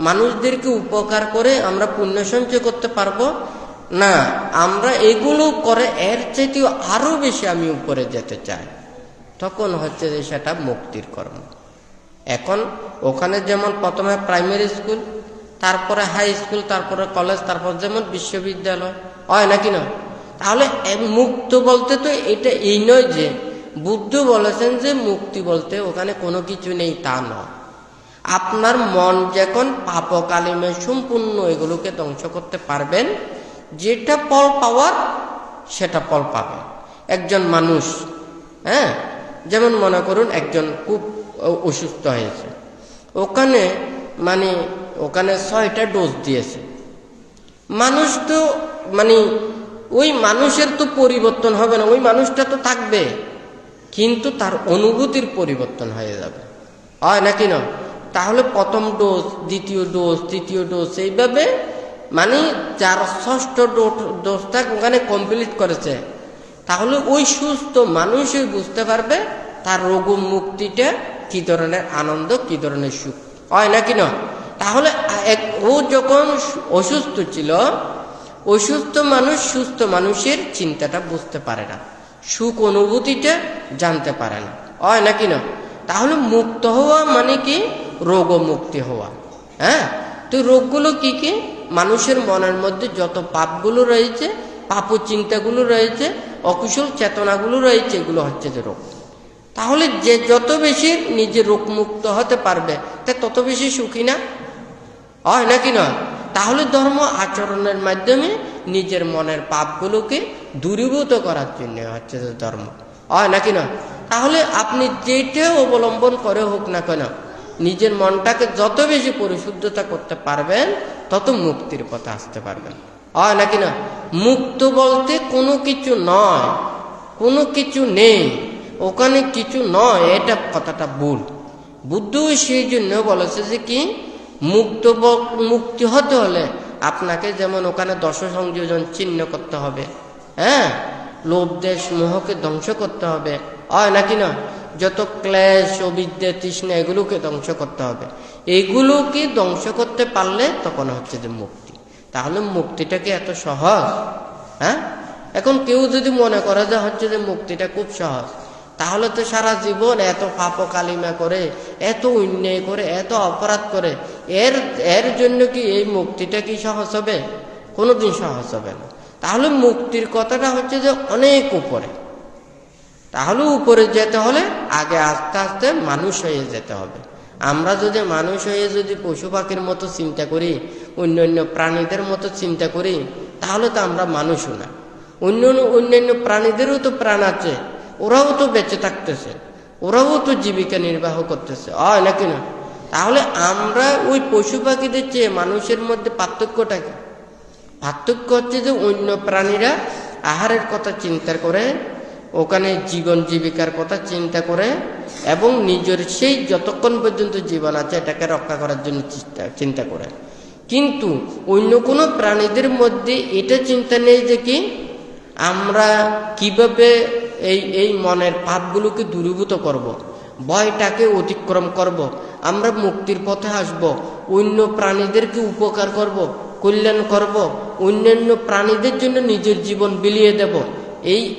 মানুষদেরকে উপকার করে আমরা পুণ্য সঞ্চয় করতে পারবো না। আমরা এগুলো করে এর চাইতেও আরো বেশি আমি উপরে যেতে চাই, তখন হচ্ছে যে সেটা মুক্তির কর্ম। এখন ওখানে যেমন প্রথমে প্রাইমারি স্কুল, তারপরে হাই স্কুল, তারপরে কলেজ, তারপর যেমন বিশ্ববিদ্যালয়, হয় নাকি না? তাহলে মুক্ত বলতে তো এটা এই নয় যে বুদ্ধ বলেছেন যে মুক্তি বলতে ওখানে কোনো কিছু নেই, তা নয়। আপনার মন যখন পাপ কালিমে সম্পূর্ণ এগুলোকে ধ্বংস করতে পারবেন, যেটা ফল পাওয়ার সেটা ফল পাবে। একজন মানুষ, হ্যাঁ, যেমন মনে করুন একজন খুব অসুস্থ হয়েছে, ওখানে 6টা ডোজ দিয়েছে। মানুষ তো ওই মানুষের তো পরিবর্তন হবে না, ওই মানুষটা তো থাকবে, কিন্তু তার অনুভূতির পরিবর্তন হয়ে যাবে, হয় নাকি না? তাহলে প্রথম ডোজ, দ্বিতীয় ডোজ, তৃতীয় ডোজ, এইভাবে যার 6টা ডোজটা ওখানে কমপ্লিট করেছে, তাহলে ওই সুস্থ মানুষই বুঝতে পারবে তার রোগ মুক্তিটা কি ধরনের আনন্দ, কি ধরনের সুখ, হয় নাকি না? তাহলে ও যখন অসুস্থ ছিল, অসুস্থ মানুষ সুস্থ মানুষের চিন্তাটা বুঝতে পারে না, সুখ অনুভূতিটা জানতে পারে না, হয় নাকি না? তাহলে মুক্ত হওয়া মানে কি? রোগ মুক্তি হওয়া। হ্যাঁ, তো রোগগুলো কি কি? মানুষের মনের মধ্যে যত পাপগুলো রয়েছে, পাপ চিন্তাগুলো রয়েছে, অকুশল চেতনাগুলো রয়েছে, এগুলো হচ্ছে যে রোগ। তাহলে যে যত বেশি নিজে রোগ মুক্ত হতে পারবে, তা তত বেশি সুখী না, হয় নাকি নয়? তাহলে ধর্ম আচরণের মাধ্যমে নিজের মনের পাপগুলোকে দূরীভূত করার জন্য হচ্ছে যে ধর্ম, হয় নাকি নয়? তাহলে আপনি যেটা অবলম্বন করে হোক না কেন, নিজের মনটাকে যত বেশি পরিশুদ্ধতা করতে পারবেন তত মুক্তির পথে আসতে পারবেন, হয় নাকি না? মুক্ত বলতে কোনো কিছু নয়, কোনো কিছু নেই, ওখানে কিছু নয়, এটা কথাটা ভুল। বুদ্ধ সেই জন্য বলেছে যে কি, মুক্তি হতে হলে আপনাকে যেমন ওখানে 10 সংযোজন চিহ্ন করতে হবে, হ্যাঁ, লোভ দেশ মোহকে ধ্বংস করতে হবে, হয় নাকি না? যত ক্লেশ অবিদ্যা তৃষ্ণা এগুলোকে ধ্বংস করতে হবে। এগুলোকে ধ্বংস করতে পারলে তখন হচ্ছে যে মুক্তি। তাহলে মুক্তিটা কি এত সহজ? হ্যাঁ, এখন কেউ যদি মনে করে যে হচ্ছে যে মুক্তিটা খুব সহজ, তাহলে তো সারা জীবন এত পাপ কালিমা করে, এত অন্যায় করে, এত অপরাধ করে, এর জন্য কি এই মুক্তিটা কি সহজ হবে? কোনোদিন সহজ হবে না। তাহলে মুক্তির কথাটা হচ্ছে যে অনেক উপরে। তাহলে উপরে যেতে হলে আগে আস্তে আস্তে মানুষ হয়ে যেতে হবে। আমরা যদি মানুষ হয়ে যদি পশু পাখির মতো চিন্তা করি, অন্যান্য প্রাণীদের মতো চিন্তা করি, তাহলে তো আমরা মানুষও না। অন্যান্য প্রাণীদেরও তো প্রাণ আছে, ওরাও তো বেঁচে থাকতেছে, ওরাও তো জীবিকা নির্বাহ করতেছে, হয় নাকি না? তাহলে আমরা ওই পশু পাখিদের চেয়ে মানুষের মধ্যে পার্থক্যটা কি? পার্থক্য হচ্ছে যে অন্য প্রাণীরা আহারের কথা চিন্তা করে, ওখানে জীবন জীবিকার কথা চিন্তা করে, এবং নিজের সেই যতক্ষণ পর্যন্ত জীবন আছে এটাকে রক্ষা করার জন্য চিন্তা করে। কিন্তু অন্য কোনো প্রাণীদের মধ্যে এটা চিন্তা নেই যে কি আমরা কিভাবে এই মনের পাপগুলোকে দূরীভূত করব, ভয়টাকে অতিক্রম করব, আমরা মুক্তির পথে আসব, অন্য প্রাণীদেরকে উপকার করব, কল্যাণ করব, অন্যান্য প্রাণীদের জন্য নিজের জীবন বিলিয়ে দেব।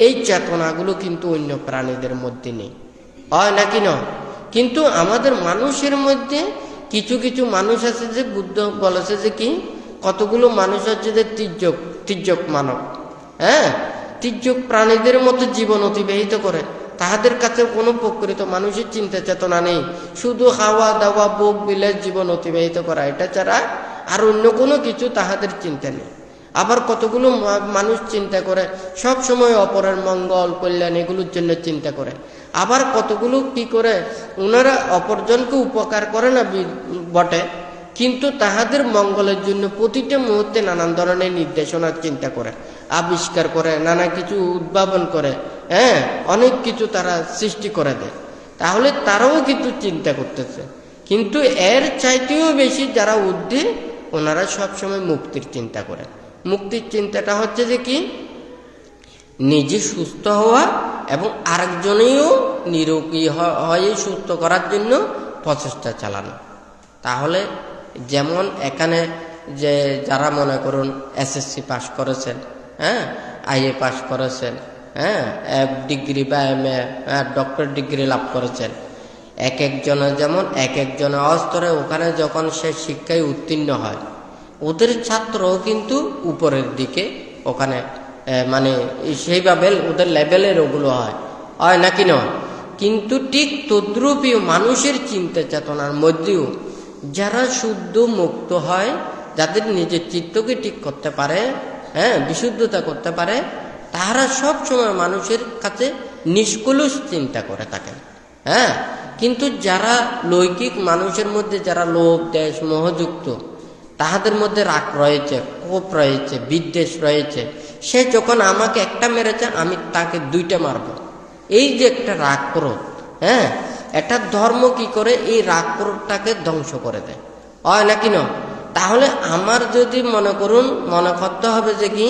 এই চেতনাগুলো কিন্তু অন্য প্রাণীদের মধ্যে নেই, হয় নাকি নয়? কিন্তু আমাদের মানুষের মধ্যে কিছু কিছু মানুষ আছে যে বুদ্ধ বলেছে যে কি, কতগুলো মানুষ হচ্ছে যে তির্যক মানব, হ্যাঁ, তির্যক প্রাণীদের মতো জীবন অতিবাহিত করে। তাহাদের কাছে কোনো প্রকৃত মানুষের চিন্তা চেতনা নেই, শুধু খাওয়া দাওয়া ভোগ বিলাস জীবন অতিবাহিত করা, এটা ছাড়া আর অন্য কোনো কিছু তাহাদের চিন্তা নেই। আবার কতগুলো মানুষ চিন্তা করে সব সময় অপরের মঙ্গল কল্যাণ এগুলোর জন্য চিন্তা করে। আবার কতগুলো কি করে, ওনারা অপরজনকে উপকার করে না বটে, কিন্তু তাহাদের মঙ্গলের জন্য প্রতিটা মুহূর্তে নানান ধরনের নির্দেশনার চিন্তা করে, আবিষ্কার করে, নানা কিছু উদ্ভাবন করে, হ্যাঁ, অনেক কিছু তারা সৃষ্টি করে দেয়। তাহলে তারাও কিন্তু চিন্তা করতেছে। কিন্তু এর চাইতেও বেশি যারা ঊর্ধ্বে, ওনারা সবসময় মুক্তির চিন্তা করে। মুক্তির চিন্তাটা হচ্ছে যে কি, নিজে সুস্থ হওয়া এবং আরেকজনেও নিরোগী হয়ে সুস্থ করার জন্য প্রচেষ্টা চালানো। তাহলে যেমন এখানে যে যারা মনে করুন এসএসসি পাস করেছেন, হ্যাঁ, আইএ পাস করেছেন, হ্যাঁ, ডিগ্রি বা এমএ ডক্টর ডিগ্রি লাভ করেছেন, এক একজনের যেমন এক একজনের অস্তরে ওখানে যখন সে শিক্ষায় উত্তীর্ণ হয়, ওদের ছাত্রও কিন্তু উপরের দিকে ওখানে মানে সেইভাবে ওদের লেভেলের ওগুলো হয় নাকি নয়? কিন্তু ঠিক তদ্রূপী মানুষের চিন্তা চেতনার মধ্যেও যারা শুদ্ধ মুক্ত হয়, যাদের নিজের চিত্তকে ঠিক করতে পারে, হ্যাঁ, বিশুদ্ধতা করতে পারে, তারা সব সময় মানুষের কাছে নিষ্কলুষ চিন্তা করে থাকে, হ্যাঁ। কিন্তু যারা লৌকিক মানুষের মধ্যে যারা লোভ দেশ মোহযুক্ত, তাহাদের মধ্যে রাগ রয়েছে, কোপ রয়েছে, বিদ্বেষ রয়েছে, সে যখন আমাকে একটা মেরেছে আমি তাকে 2টা মারব, এই যে একটা রাগ ক্রোধ, হ্যাঁ, এটা ধর্ম কি করে এই রাগ ক্রোধটাকে ধ্বংস করে দেয়, হয় নাকি না? তাহলে আমার যদি মনে করুন মনে করতে হবে যে কি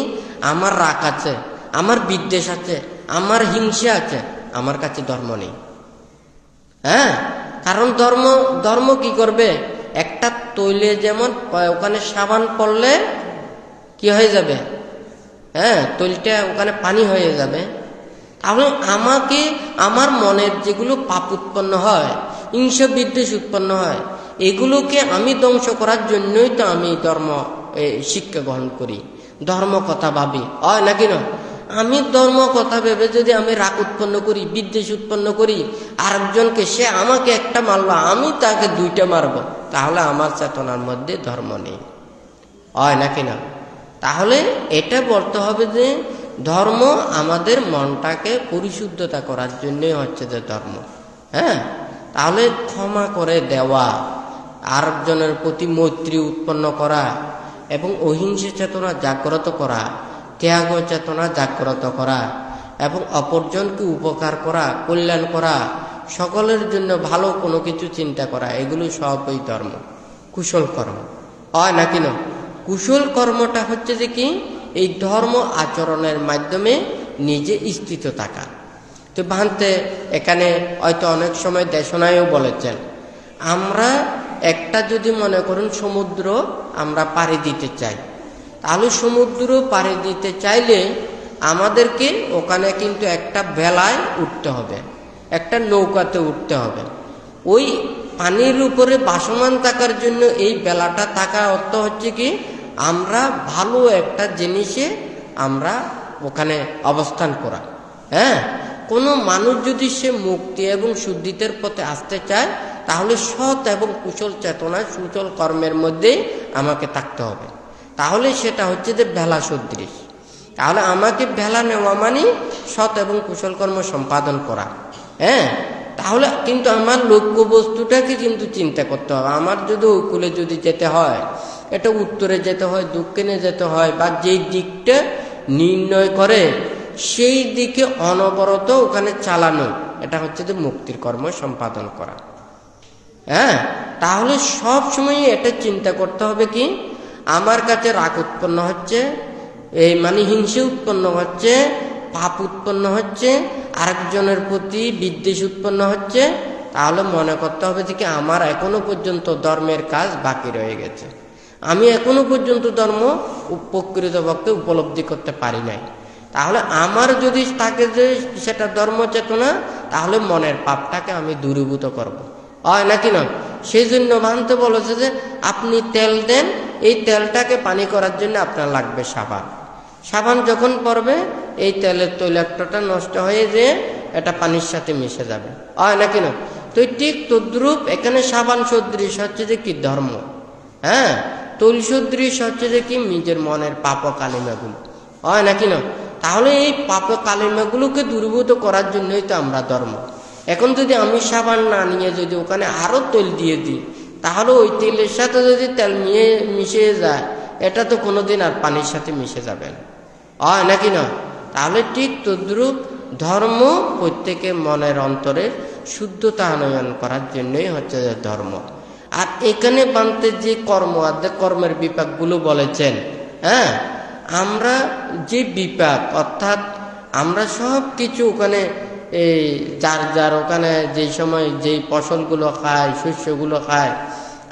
আমার রাগ আছে, আমার বিদ্বেষ আছে, আমার হিংসা আছে, আমার কাছে ধর্ম নেই, হ্যাঁ। কারণ ধর্ম কি করবে, একটা তৈলে যেমন ওখানে সাবান পড়লে কি হয়ে যাবে, হ্যাঁ, তৈলটা ওখানে পানি হয়ে যাবে। তাহলে আমাকে আমার মনের যেগুলো পাপ উৎপন্ন হয়, হিংসা বিদ্বেষ উৎপন্ন হয়, এগুলোকে আমি ধ্বংস করার জন্যই তো আমি ধর্ম শিক্ষা গ্রহণ করি, ধর্ম কথা ভাবি, হয় নাকি না? আমি ধর্ম কথা ভেবে যদি আমি রাগ উৎপন্ন করি, বিদ্বেষ উৎপন্ন করি আরেকজনকে, সে আমাকে একটা মারলো, আমি তাকে দুইটা মারবো, তাহলে আমার চেতনার মধ্যে ধর্ম নেই, হয় নাকি না? তাহলে এটা বলতে হবে যে ধর্ম আমাদের মনটাকে পরিশুদ্ধতা করার জন্যই হচ্ছে যে ধর্ম। হ্যাঁ, তাহলে ক্ষমা করে দেওয়া, আরেকজনের প্রতি মৈত্রী উৎপন্ন করা এবং অহিংসা চেতনা জাগ্রত করা, ত্যাগ চেতনা জাগ্রত করা এবং অপরজনকে উপকার করা, কল্যাণ করা, সকলের জন্য ভালো কোনো কিছু চিন্তা করা, এগুলো সবই ধর্ম, কুশল কর্ম, হয় নাকি না? কুশল কর্মটা হচ্ছে যে কি, এই ধর্ম আচরণের মাধ্যমে নিজে স্থিত থাকা। তো ভান্তে এখানে হয়তো অনেক সময় দেশনায়ও বলেছেন, আমরা একটা যদি মনে করুন সমুদ্র আমরা পাড়ি দিতে চাই, তাহলে সমুদ্র পাড়ি দিতে চাইলে আমাদেরকে ওখানে কিন্তু একটা ভেলায় উঠতে হবে, একটা নৌকাতে উঠতে হবে। ওই পানির উপরে ভাসমান থাকার জন্য এই বেলাটা থাকার অর্থ হচ্ছে কি, আমরা ভালো একটা জিনিসে আমরা ওখানে অবস্থান করা। হ্যাঁ, কোনো মানুষ যদি সে মুক্তি এবং শুদ্ধিতের পথে আসতে চায়, তাহলে সৎ এবং কুশল চেতনা, সুচল কর্মের মধ্যে আমাকে থাকতে হবে। তাহলে সেটা হচ্ছে যে ভেলা সদৃশ। তাহলে আমাকে ভেলা নেওয়া মানে সৎ এবং কুশল কর্ম সম্পাদন করা। হ্যাঁ, তাহলে কিন্তু আমার লক্ষ্য বস্তুটাকে কিন্তু চিন্তা করতে হবে। আমার যদি ওই কূলে যদি যেতে হয়, এটা উত্তরে যেতে হয়, দক্ষিণে যেতে হয়, বা যেই দিকটা নির্ণয় করে সেই দিকে অনবরত ওখানে চালানো, এটা হচ্ছে যে মুক্তির কর্ম সম্পাদন করা। হ্যাঁ, তাহলে সব সময় এটা চিন্তা করতে হবে কি, আমার কাছে রাগ উৎপন্ন হচ্ছে, এই মানে হিংসা উৎপন্ন হচ্ছে, পাপ উৎপন্ন হচ্ছে, আরেকজনের প্রতি বিদ্বেষ উৎপন্ন হচ্ছে, তাহলে মনে করতে হবে যে কি, আমার এখনো পর্যন্ত ধর্মের কাজ বাকি রয়ে গেছে, আমি এখনো পর্যন্ত ধর্ম প্রকৃতপক্ষে উপলব্ধি করতে পারি নাই। তাহলে আমার যদি থাকে যে সেটা ধর্ম চেতনা, তাহলে মনের পাপটাকে আমি দূরীভূত করব, হয় নাকি না? সেই জন্য ভান্তে বলেছে যে আপনি তেল দেন, এই তেলটাকে পানি করার জন্য আপনার লাগবে সাবান। সাবান যখন পড়বে, এই তেলের তৈলাক্তটা নষ্ট হয়ে যেয়ে এটা পানির সাথে মিশে যাবে, হয় নাকি না? তো ঠিক তদ্রূপ এখানে সাবান সদৃশ হচ্ছে যে কি, ধর্ম। হ্যাঁ, তৈল সদৃশ হচ্ছে যে কি, নিজের মনের পাপ কালিমাগুলো, হয় নাকি না? তাহলে এই পাপ কালিমাগুলোকে দূরীভূত করার জন্যই তো আমরা ধর্ম। এখন যদি আমি সাবান না নিয়ে যদি ওখানে আরো তেল দিয়ে দিই, তাহলে ওই তেলের সাথে যদি তেল মিশে যায়, এটা তো কোনোদিন আর পানির সাথে মিশে যাবে না, হয় নাকি না? তাহলে ঠিক তদ্রূপ ধর্ম প্রত্যেকে মনের অন্তরে শুদ্ধতা আনয়ন করার জন্যই হচ্ছে যে ধর্ম। আর এখানে বানতে যে কর্ম আর্ধেক কর্মের বিপাকগুলো বলেছেন, হ্যাঁ, আমরা যে বিপাক, অর্থাৎ আমরা সব কিছু ওখানে এই যার যার ওখানে যেই সময় যেই ফসলগুলো খায়, শস্যগুলো খায়,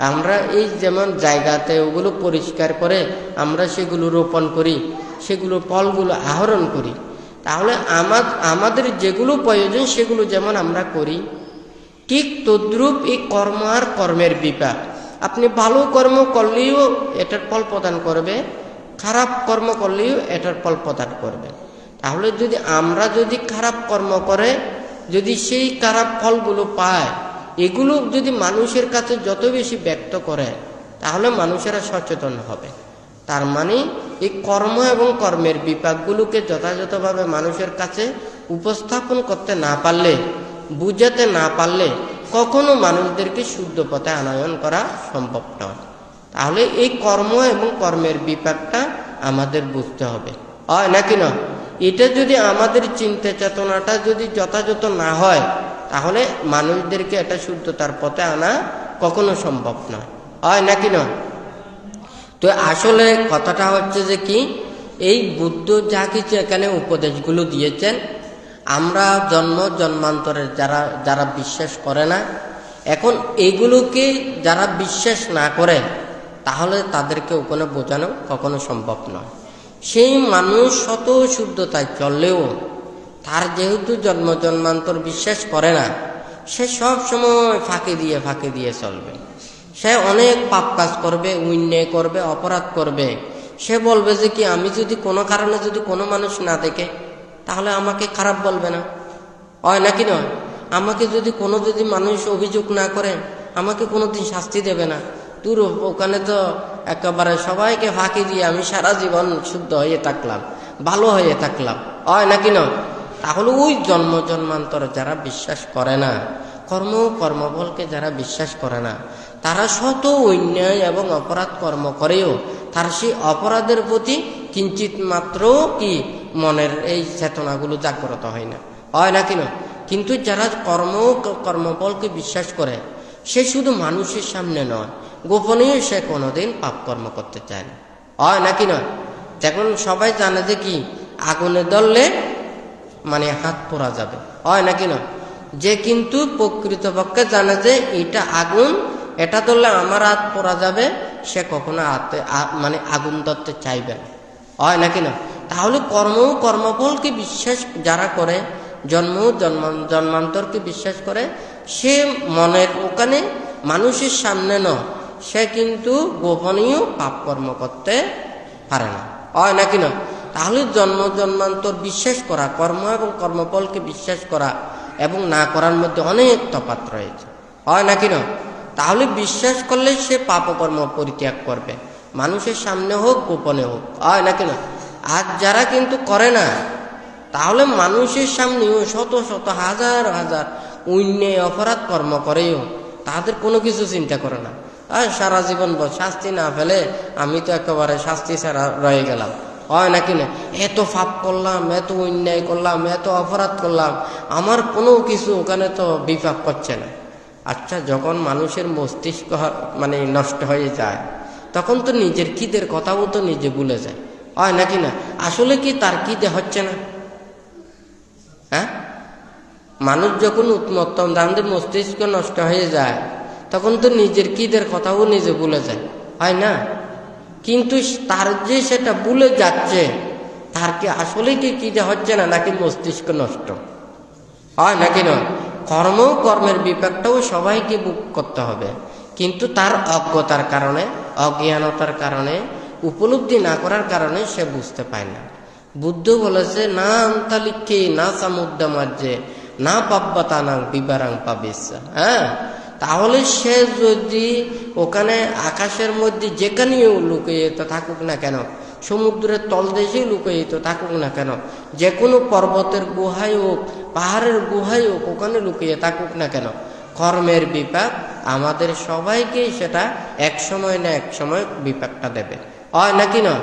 আমরা এই যেমন জায়গাতে ওগুলো পরিষ্কার করে আমরা সেগুলো রোপণ করি, সেগুলো ফলগুলো আহরণ করি। তাহলে আমাদের যেগুলো প্রয়োজন সেগুলো যেমন আমরা করি, ঠিক তদ্রূপ এই কর্ম আর কর্মের বিপাক। আপনি ভালো কর্ম করলেও এটার ফল প্রদান করবে, খারাপ কর্ম করলেও এটার ফল প্রদান করবে। তাহলে যদি আমরা যদি খারাপ কর্ম করে যদি সেই খারাপ ফলগুলো পায়, এগুলো যদি মানুষের কাছে যত বেশি ব্যক্ত করে, তাহলে মানুষেরা সচেতন হবে। তার মানে এই কর্ম এবং কর্মের বিপাকগুলোকে যথাযথভাবে মানুষের কাছে উপস্থাপন করতে না পারলে, বুঝাতে না পারলে, কখনো মানুষদেরকে শুদ্ধ পথে আনয়ন করা সম্ভব নয়। তাহলে এই কর্ম এবং কর্মের বিপাকটা আমাদের বুঝতে হবে, হয় নাকি না? এটা যদি আমাদের চিন্তা চেতনাটা যদি যথাযথ না হয়, তাহলে মানুষদেরকে এটা শুদ্ধতার পথে আনা কখনো সম্ভব নয়, হয় নাকি না? তো আসলে কথাটা হচ্ছে যে কি, এই বুদ্ধ যা কিছু এখানে উপদেশগুলো দিয়েছেন, আমরা জন্মান্তরের যারা বিশ্বাস করে না, এখন এগুলোকে যারা বিশ্বাস না করে, তাহলে তাদেরকে ওখানে বোঝানো কখনো সম্ভব নয়। সেই মানুষ শত শুদ্ধতায় চললেও তার যেহেতু জন্মান্তর বিশ্বাস করে না, সে সব সময় ফাঁকি দিয়ে চলবে। সে অনেক পাপ কাজ করবে, অন্যায় করবে, অপরাধ করবে। সে বলবে যে কি, আমি যদি কোনো কারণে যদি কোনো মানুষ না দেখে, তাহলে আমাকে খারাপ বলবে না, হয় নাকি নয়? আমাকে যদি মানুষ অভিযোগ না করে আমাকে কোনোদিন শাস্তি দেবে না। দূর, ওখানে তো একেবারে সবাইকে ফাঁকি দিয়ে আমি সারা জীবন শুদ্ধ হয়ে থাকলাম, ভালো হয়ে থাকলাম, হয় নাকি নয়? তাহলে ওই জন্মান্তর যারা বিশ্বাস করে না, কর্মফলকে যারা বিশ্বাস করে না, তারা শত অন্যায় এবং অপরাধ কর্ম করেও তার সেই অপরাধের প্রতি কিঞ্চিত মাত্র কি মনের এই চেতনাগুলো জাগ্রত হয় না, হয় নাকি নয়? কিন্তু যারা কর্মফলকে বিশ্বাস করে, সে শুধু মানুষের সামনে নয়, গোপনেও সে কোনোদিন পাপ কর্ম করতে চায় না, হয় নাকি নয়? যেমন সবাই জানে যে কি আগুনে ধরলে হাত পোড়া যাবে, হয় নাকি নয়? যে কিন্তু প্রকৃতপক্ষে জানে যে এটা আগুন, এটা ধরলে আমার হাত পোড়া যাবে, সে কখনো আগুন ধরতে চাইবে না, হয় নাকি না? তাহলে কর্মফলকে বিশ্বাস যারা করে, জন্মান্তরকে বিশ্বাস করে, সে মনের ওখানে মানুষের সামনে নয়, সে কিন্তু গোপনীয় পাপ কর্ম করতে পারে না, হয় নাকি না? তাহলে জন্মান্তর বিশ্বাস করা, কর্ম এবং কর্মফলকে বিশ্বাস করা এবং না করার মধ্যে অনেক তফাৎ রয়েছে, হয় নাকি না? তাহলে বিশ্বাস করলে সে পাপকর্ম পরিত্যাগ করবে, মানুষের সামনে হোক গোপনে হোক, হয় নাকি না? আর যারা কিন্তু করে না, তাহলে মানুষের সামনেও শত শত হাজার হাজার অন্যায় অপরাধ কর্ম করেও তাদের কোনো কিছু চিন্তা করে না। আর সারা জীবন শাস্তি না ফেলে আমি তো একেবারে শাস্তি ছাড়া রয়ে গেলাম, হয় নাকি না? এত পাপ করলাম, এত অন্যায় করলাম, এত অপরাধ করলাম, আমার কোনো কিছু ওখানে তো বিপাক করছে না। আচ্ছা, যখন মানুষের মস্তিষ্ক নষ্ট হয়ে যায়, তখন তো নিজের খিদের কথাও তো নিজে ভুলে যায়, হয় নাকি না? আসলে কি তার খিদে হচ্ছে না? হ্যাঁ, মানুষ যখন উন্মত্তম দানদের মস্তিষ্ক নষ্ট হয়ে যায়, তখন তো নিজের খিদের কথাও নিজে ভুলে যায়, হয় না? কিন্তু তার যে সেটা ভুলে যাচ্ছে, তার কি আসলে কি খিদে হচ্ছে না, নাকি মস্তিষ্ক নষ্ট, হয় নাকি নয়? কর্মের বিপাকটাও সবাইকে ভোগ করতে হবে, কিন্তু তার অজ্ঞতার কারণে, অজ্ঞানতার কারণে, উপলব্ধি না করার কারণে সে বুঝতে পায় না। বুদ্ধ বলেছে, না আন্তালিক্ষে না সামুদ্রামার্যে না পাব্বাতানাং বিবারাং পাবিসা। হ্যাঁ, তাহলে সে যদি ওখানে আকাশের মধ্যে যেখানেও লুকিয়ে থাকুক না কেন, সমুদ্রের তলদেশেই লুকিয়ে থাকুক না কেন, যে কোনো পর্বতের গুহায় হোক, পাহাড়ের গুহায় হোক, ওখানে লুকিয়ে থাকুক না কেন, কর্মের বিপাক আমাদের সবাইকে সেটা এক সময় না এক সময় বিপাকটা দেবে, হয় নাকি না?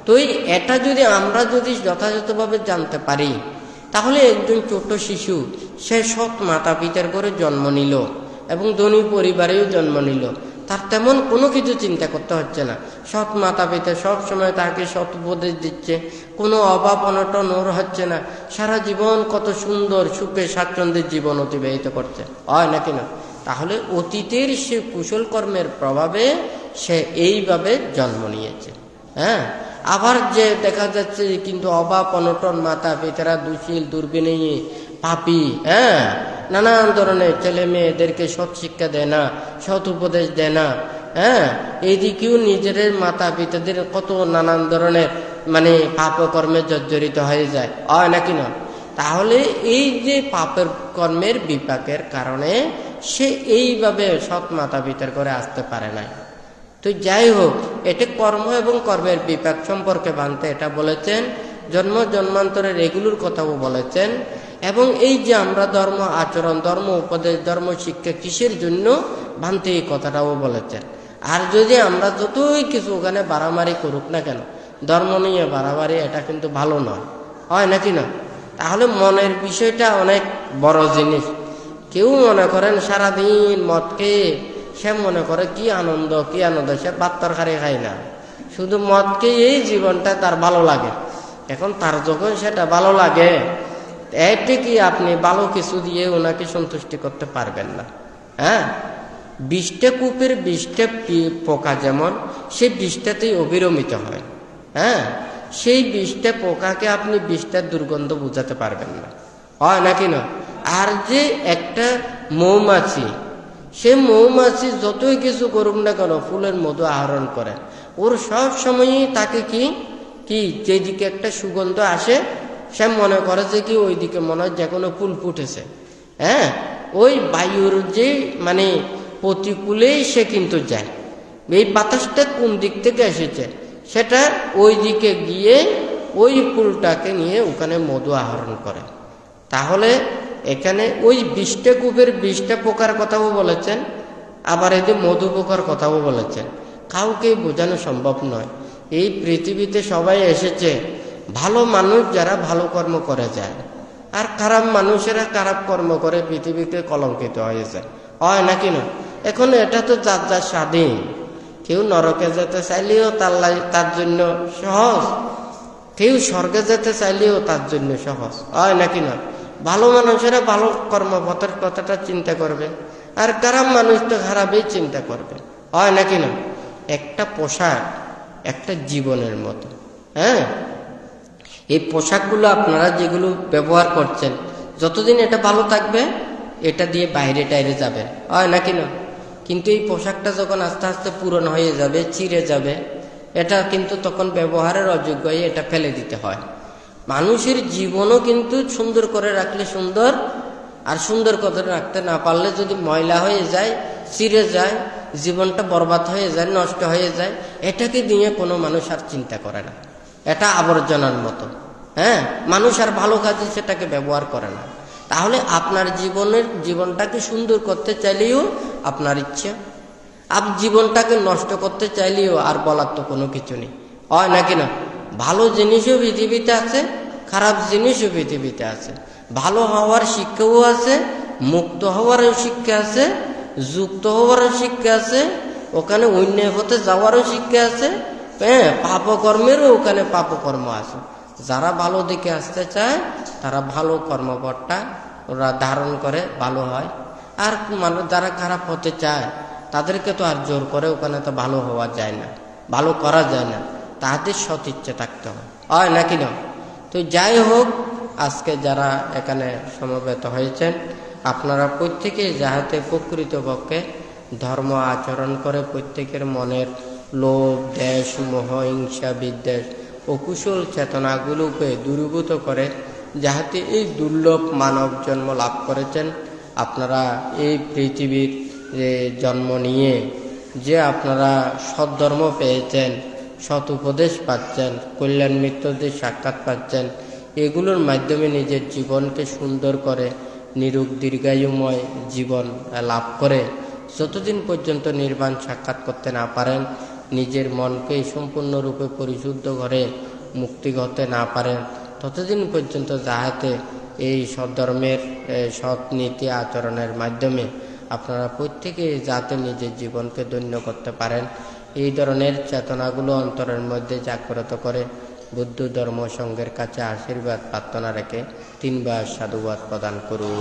তো এটা আমরা যদি যথাযথভাবে জানতে পারি, তাহলে একজন ছোট শিশু, সে সৎ মাতা পিতার ঘরে জন্ম নিল এবং ধনী পরিবারেও জন্ম নিল, তার তেমন কোনো কিছু চিন্তা করতে হচ্ছে না। সৎ মাতা পিতা সবসময় তাকে সৎ উপদেশ দিচ্ছে, কোনো অভাব অনটন ওর হচ্ছে না, সারা জীবন কত সুন্দর সুখে স্বাচ্ছন্দ্যের জীবন অতিবাহিত করছে, হয় নাকি না? তাহলে অতীতের সে কুশল কর্মের প্রভাবে সে এইভাবে জন্ম নিয়েছে। হ্যাঁ, আবার যে দেখা যাচ্ছে কিন্তু অভাব অনটন, মাতা পিতারা দুশীল, দুর্বিনয়ী, পাপী, হ্যাঁ, নানান ধরনের ছেলে মেয়েদেরকে সৎ শিক্ষা দেয় না, সৎ উপদেশ দেয় না, হ্যাঁ, এইদিকেও নিজের মাতা পিতাদের কত নানান ধরনের পাপকর্মে জর্জরিত হয়ে যায়, হয় নাকি না? তাহলে এই যে পাপের কর্মের বিপাকের কারণে সে এইভাবে সৎ মাতা পিতার করে আসতে পারে না। তো যাই হোক, এটা কর্ম এবং কর্মের বিপাক সম্পর্কে বানতে এটা বলেছেন, জন্মান্তরের এগুলোর কথাও বলেছেন, এবং এই যে আমরা ধর্ম আচরণ, ধর্ম উপদেশ, ধর্ম শিক্ষা কিসের জন্য বানতে, এই কথাটাও বলেছেন। আর যদি আমরা যতই কিছু ওখানে বাড়াবাড়ি করুক না কেন, ধর্ম নিয়ে বাড়াবাড়ি এটা কিন্তু ভালো নয়, হয় নাকি না? তাহলে মনের বিষয়টা অনেক বড় জিনিস। কেউ মনে করেন সারাদিন মদ খেয়ে সে মনে করে কি আনন্দ, সে ভাত তরকারি খায় না, শুধু মদ খেয়ে এই জীবনটা তার ভালো লাগে। এখন তার যখন সেটা ভালো লাগে, এতে কি আপনি ভালো কিছু দিয়ে ওনাকে সন্তুষ্টি করতে পারবেন না। হ্যাঁ, 20টা কূপের 20টা পোকা যেমন, সেই 20টাতেই অবিরমিত হয়। হ্যাঁ, সেই 20টা পোকাকে আপনি 20টার দুর্গন্ধ বুঝাতে পারবেন না, হয় নাকি না? আর যে একটা মৌমাছি, সে মৌমাছি যতই কিছু করুক না কেন, ফুলের মধু আহরণ করে, ওর সব সময়ই তাকে কি যেদিকে একটা সুগন্ধ আসে সে মনে করে যে কি ওইদিকে মনে হয় যে কোনো ফুল ফুটেছে। হ্যাঁ, ওই বায়ুর যে মানে প্রতিকূলেই সে কিন্তু যায়। এই বাতাসটা কোন দিক থেকে এসেছে সেটা ওই দিকে গিয়ে ওই ফুলটাকে নিয়ে ওখানে মধু আহরণ করে। তাহলে এখানে ওই 20টা কূপের 20টা পোকার কথাও বলেছেন, আবার এই যে মধু পোকার কথাও বলেছেন। কাউকে বোঝানো সম্ভব নয়। এই পৃথিবীতে সবাই এসেছে ভালো মানুষ যারা ভালো কর্ম করে যায়, আর খারাপ মানুষেরা খারাপ কর্ম করে পৃথিবীতে কলঙ্কিত হয়ে যায়, হয় নাকি না? এখন এটা তো যার যার স্বাধীন। কেউ নরকে যেতে চাইলেও তার জন্য সহজ, কেউ স্বর্গে যেতে চাইলেও তার জন্য সহজ, হয় নাকি না? ভালো মানুষেরা ভালো কর্মপথের কথাটা চিন্তা করবে, আর খারাপ মানুষ তো খারাপই চিন্তা করবে, হয় নাকি না? একটা পোশাক একটা জীবনের মতো। হ্যাঁ, এই পোশাকগুলো আপনারা যেগুলো ব্যবহার করছেন, যতদিন এটা ভালো থাকবে এটা দিয়ে বাইরে টাইরে যাবে, হয় নাকি না? কিন্তু এই পোশাকটা যখন আস্তে আস্তে পুরনো হয়ে যাবে, চিরে যাবে, এটা কিন্তু তখন ব্যবহারের অযোগ্য হয়ে এটা ফেলে দিতে হয়। মানুষের জীবনও কিন্তু সুন্দর করে রাখলে সুন্দর, আর সুন্দর করে রাখতে না পারলে যদি ময়লা হয়ে যায়, চিরে যায়, জীবনটা বরবাদ হয়ে যায়, নষ্ট হয়ে যায়, এটাকে নিয়ে কোনো মানুষ আর চিন্তা করে না। এটা আবর্জনার মতো। হ্যাঁ, মানুষ আর ভালো কাজে সেটাকে ব্যবহার করে না। তাহলে আপনার জীবনটাকে সুন্দর করতে চাইলেও আপনার ইচ্ছা, জীবনটাকে নষ্ট করতে চাইলেও আর বলার তো কোনো কিছু নেই, হয় নাকি না? ভালো জিনিসও পৃথিবীতে আছে, খারাপ জিনিসও পৃথিবীতে আছে। ভালো হওয়ার শিক্ষাও আছে, মুক্ত হওয়ারও শিক্ষা আছে, যুক্ত হওয়ারও শিক্ষা আছে, ওখানে অন্যায় হতে যাওয়ারও শিক্ষা আছে। হ্যাঁ, পাপকর্মেরও ওখানে পাপকর্ম আছে। যারা ভালো দিকে আসতে চায় তারা ভালো কর্মপথটা ওরা ধারণ করে ভালো হয়, আর যারা খারাপ হতে চায় তাদেরকে তো আর জোর করে ওখানে তো ভালো হওয়া যায় না, ভালো করা যায় না, তাদের সৎ ইচ্ছে থাকতে হয় নাকি না? তো যাই হোক, আজকে যারা এখানে সমবেত হয়েছেন আপনারা প্রত্যেকেই যাহাতে প্রকৃতপক্ষে ধর্ম আচরণ করে প্রত্যেকের মনের লোভ, দেশ, মোহ, হিংসা, বিদ্বেষ ও কুশল চেতনাগুলোকে দূরীভূত করে যাহাতে এই দুর্লভ মানব জন্ম লাভ করেছেন, আপনারা এই পৃথিবীর জন্ম নিয়ে যে আপনারা সদ্ধর্ম পেয়েছেন, সৎ উপদেশ পাচ্ছেন, কল্যাণ মিত্রদের সাক্ষাৎ পাচ্ছেন, এগুলোর মাধ্যমে নিজের জীবনকে সুন্দর করে নিরোগ দীর্ঘায়ুময় জীবন লাভ করে যতদিন পর্যন্ত নির্বাণ সাক্ষাৎ করতে না পারেন, নিজের মনকে সম্পূর্ণরূপে পরিশুদ্ধ করে মুক্তি করতে না পারেন, ততদিন পর্যন্ত যাহাতে এই সদ্ধর্মের সৎ নীতি আচরণের মাধ্যমে আপনারা প্রত্যেকে যাতে নিজের জীবনকে ধন্য করতে পারেন, এই ধরনের চেতনাগুলো অন্তরের মধ্যে জাগ্রত করে বুদ্ধ ধর্ম সংঘের কাছে আশীর্বাদ প্রার্থনা রেখে 3 বার সাধুবাদ প্রদান করুন।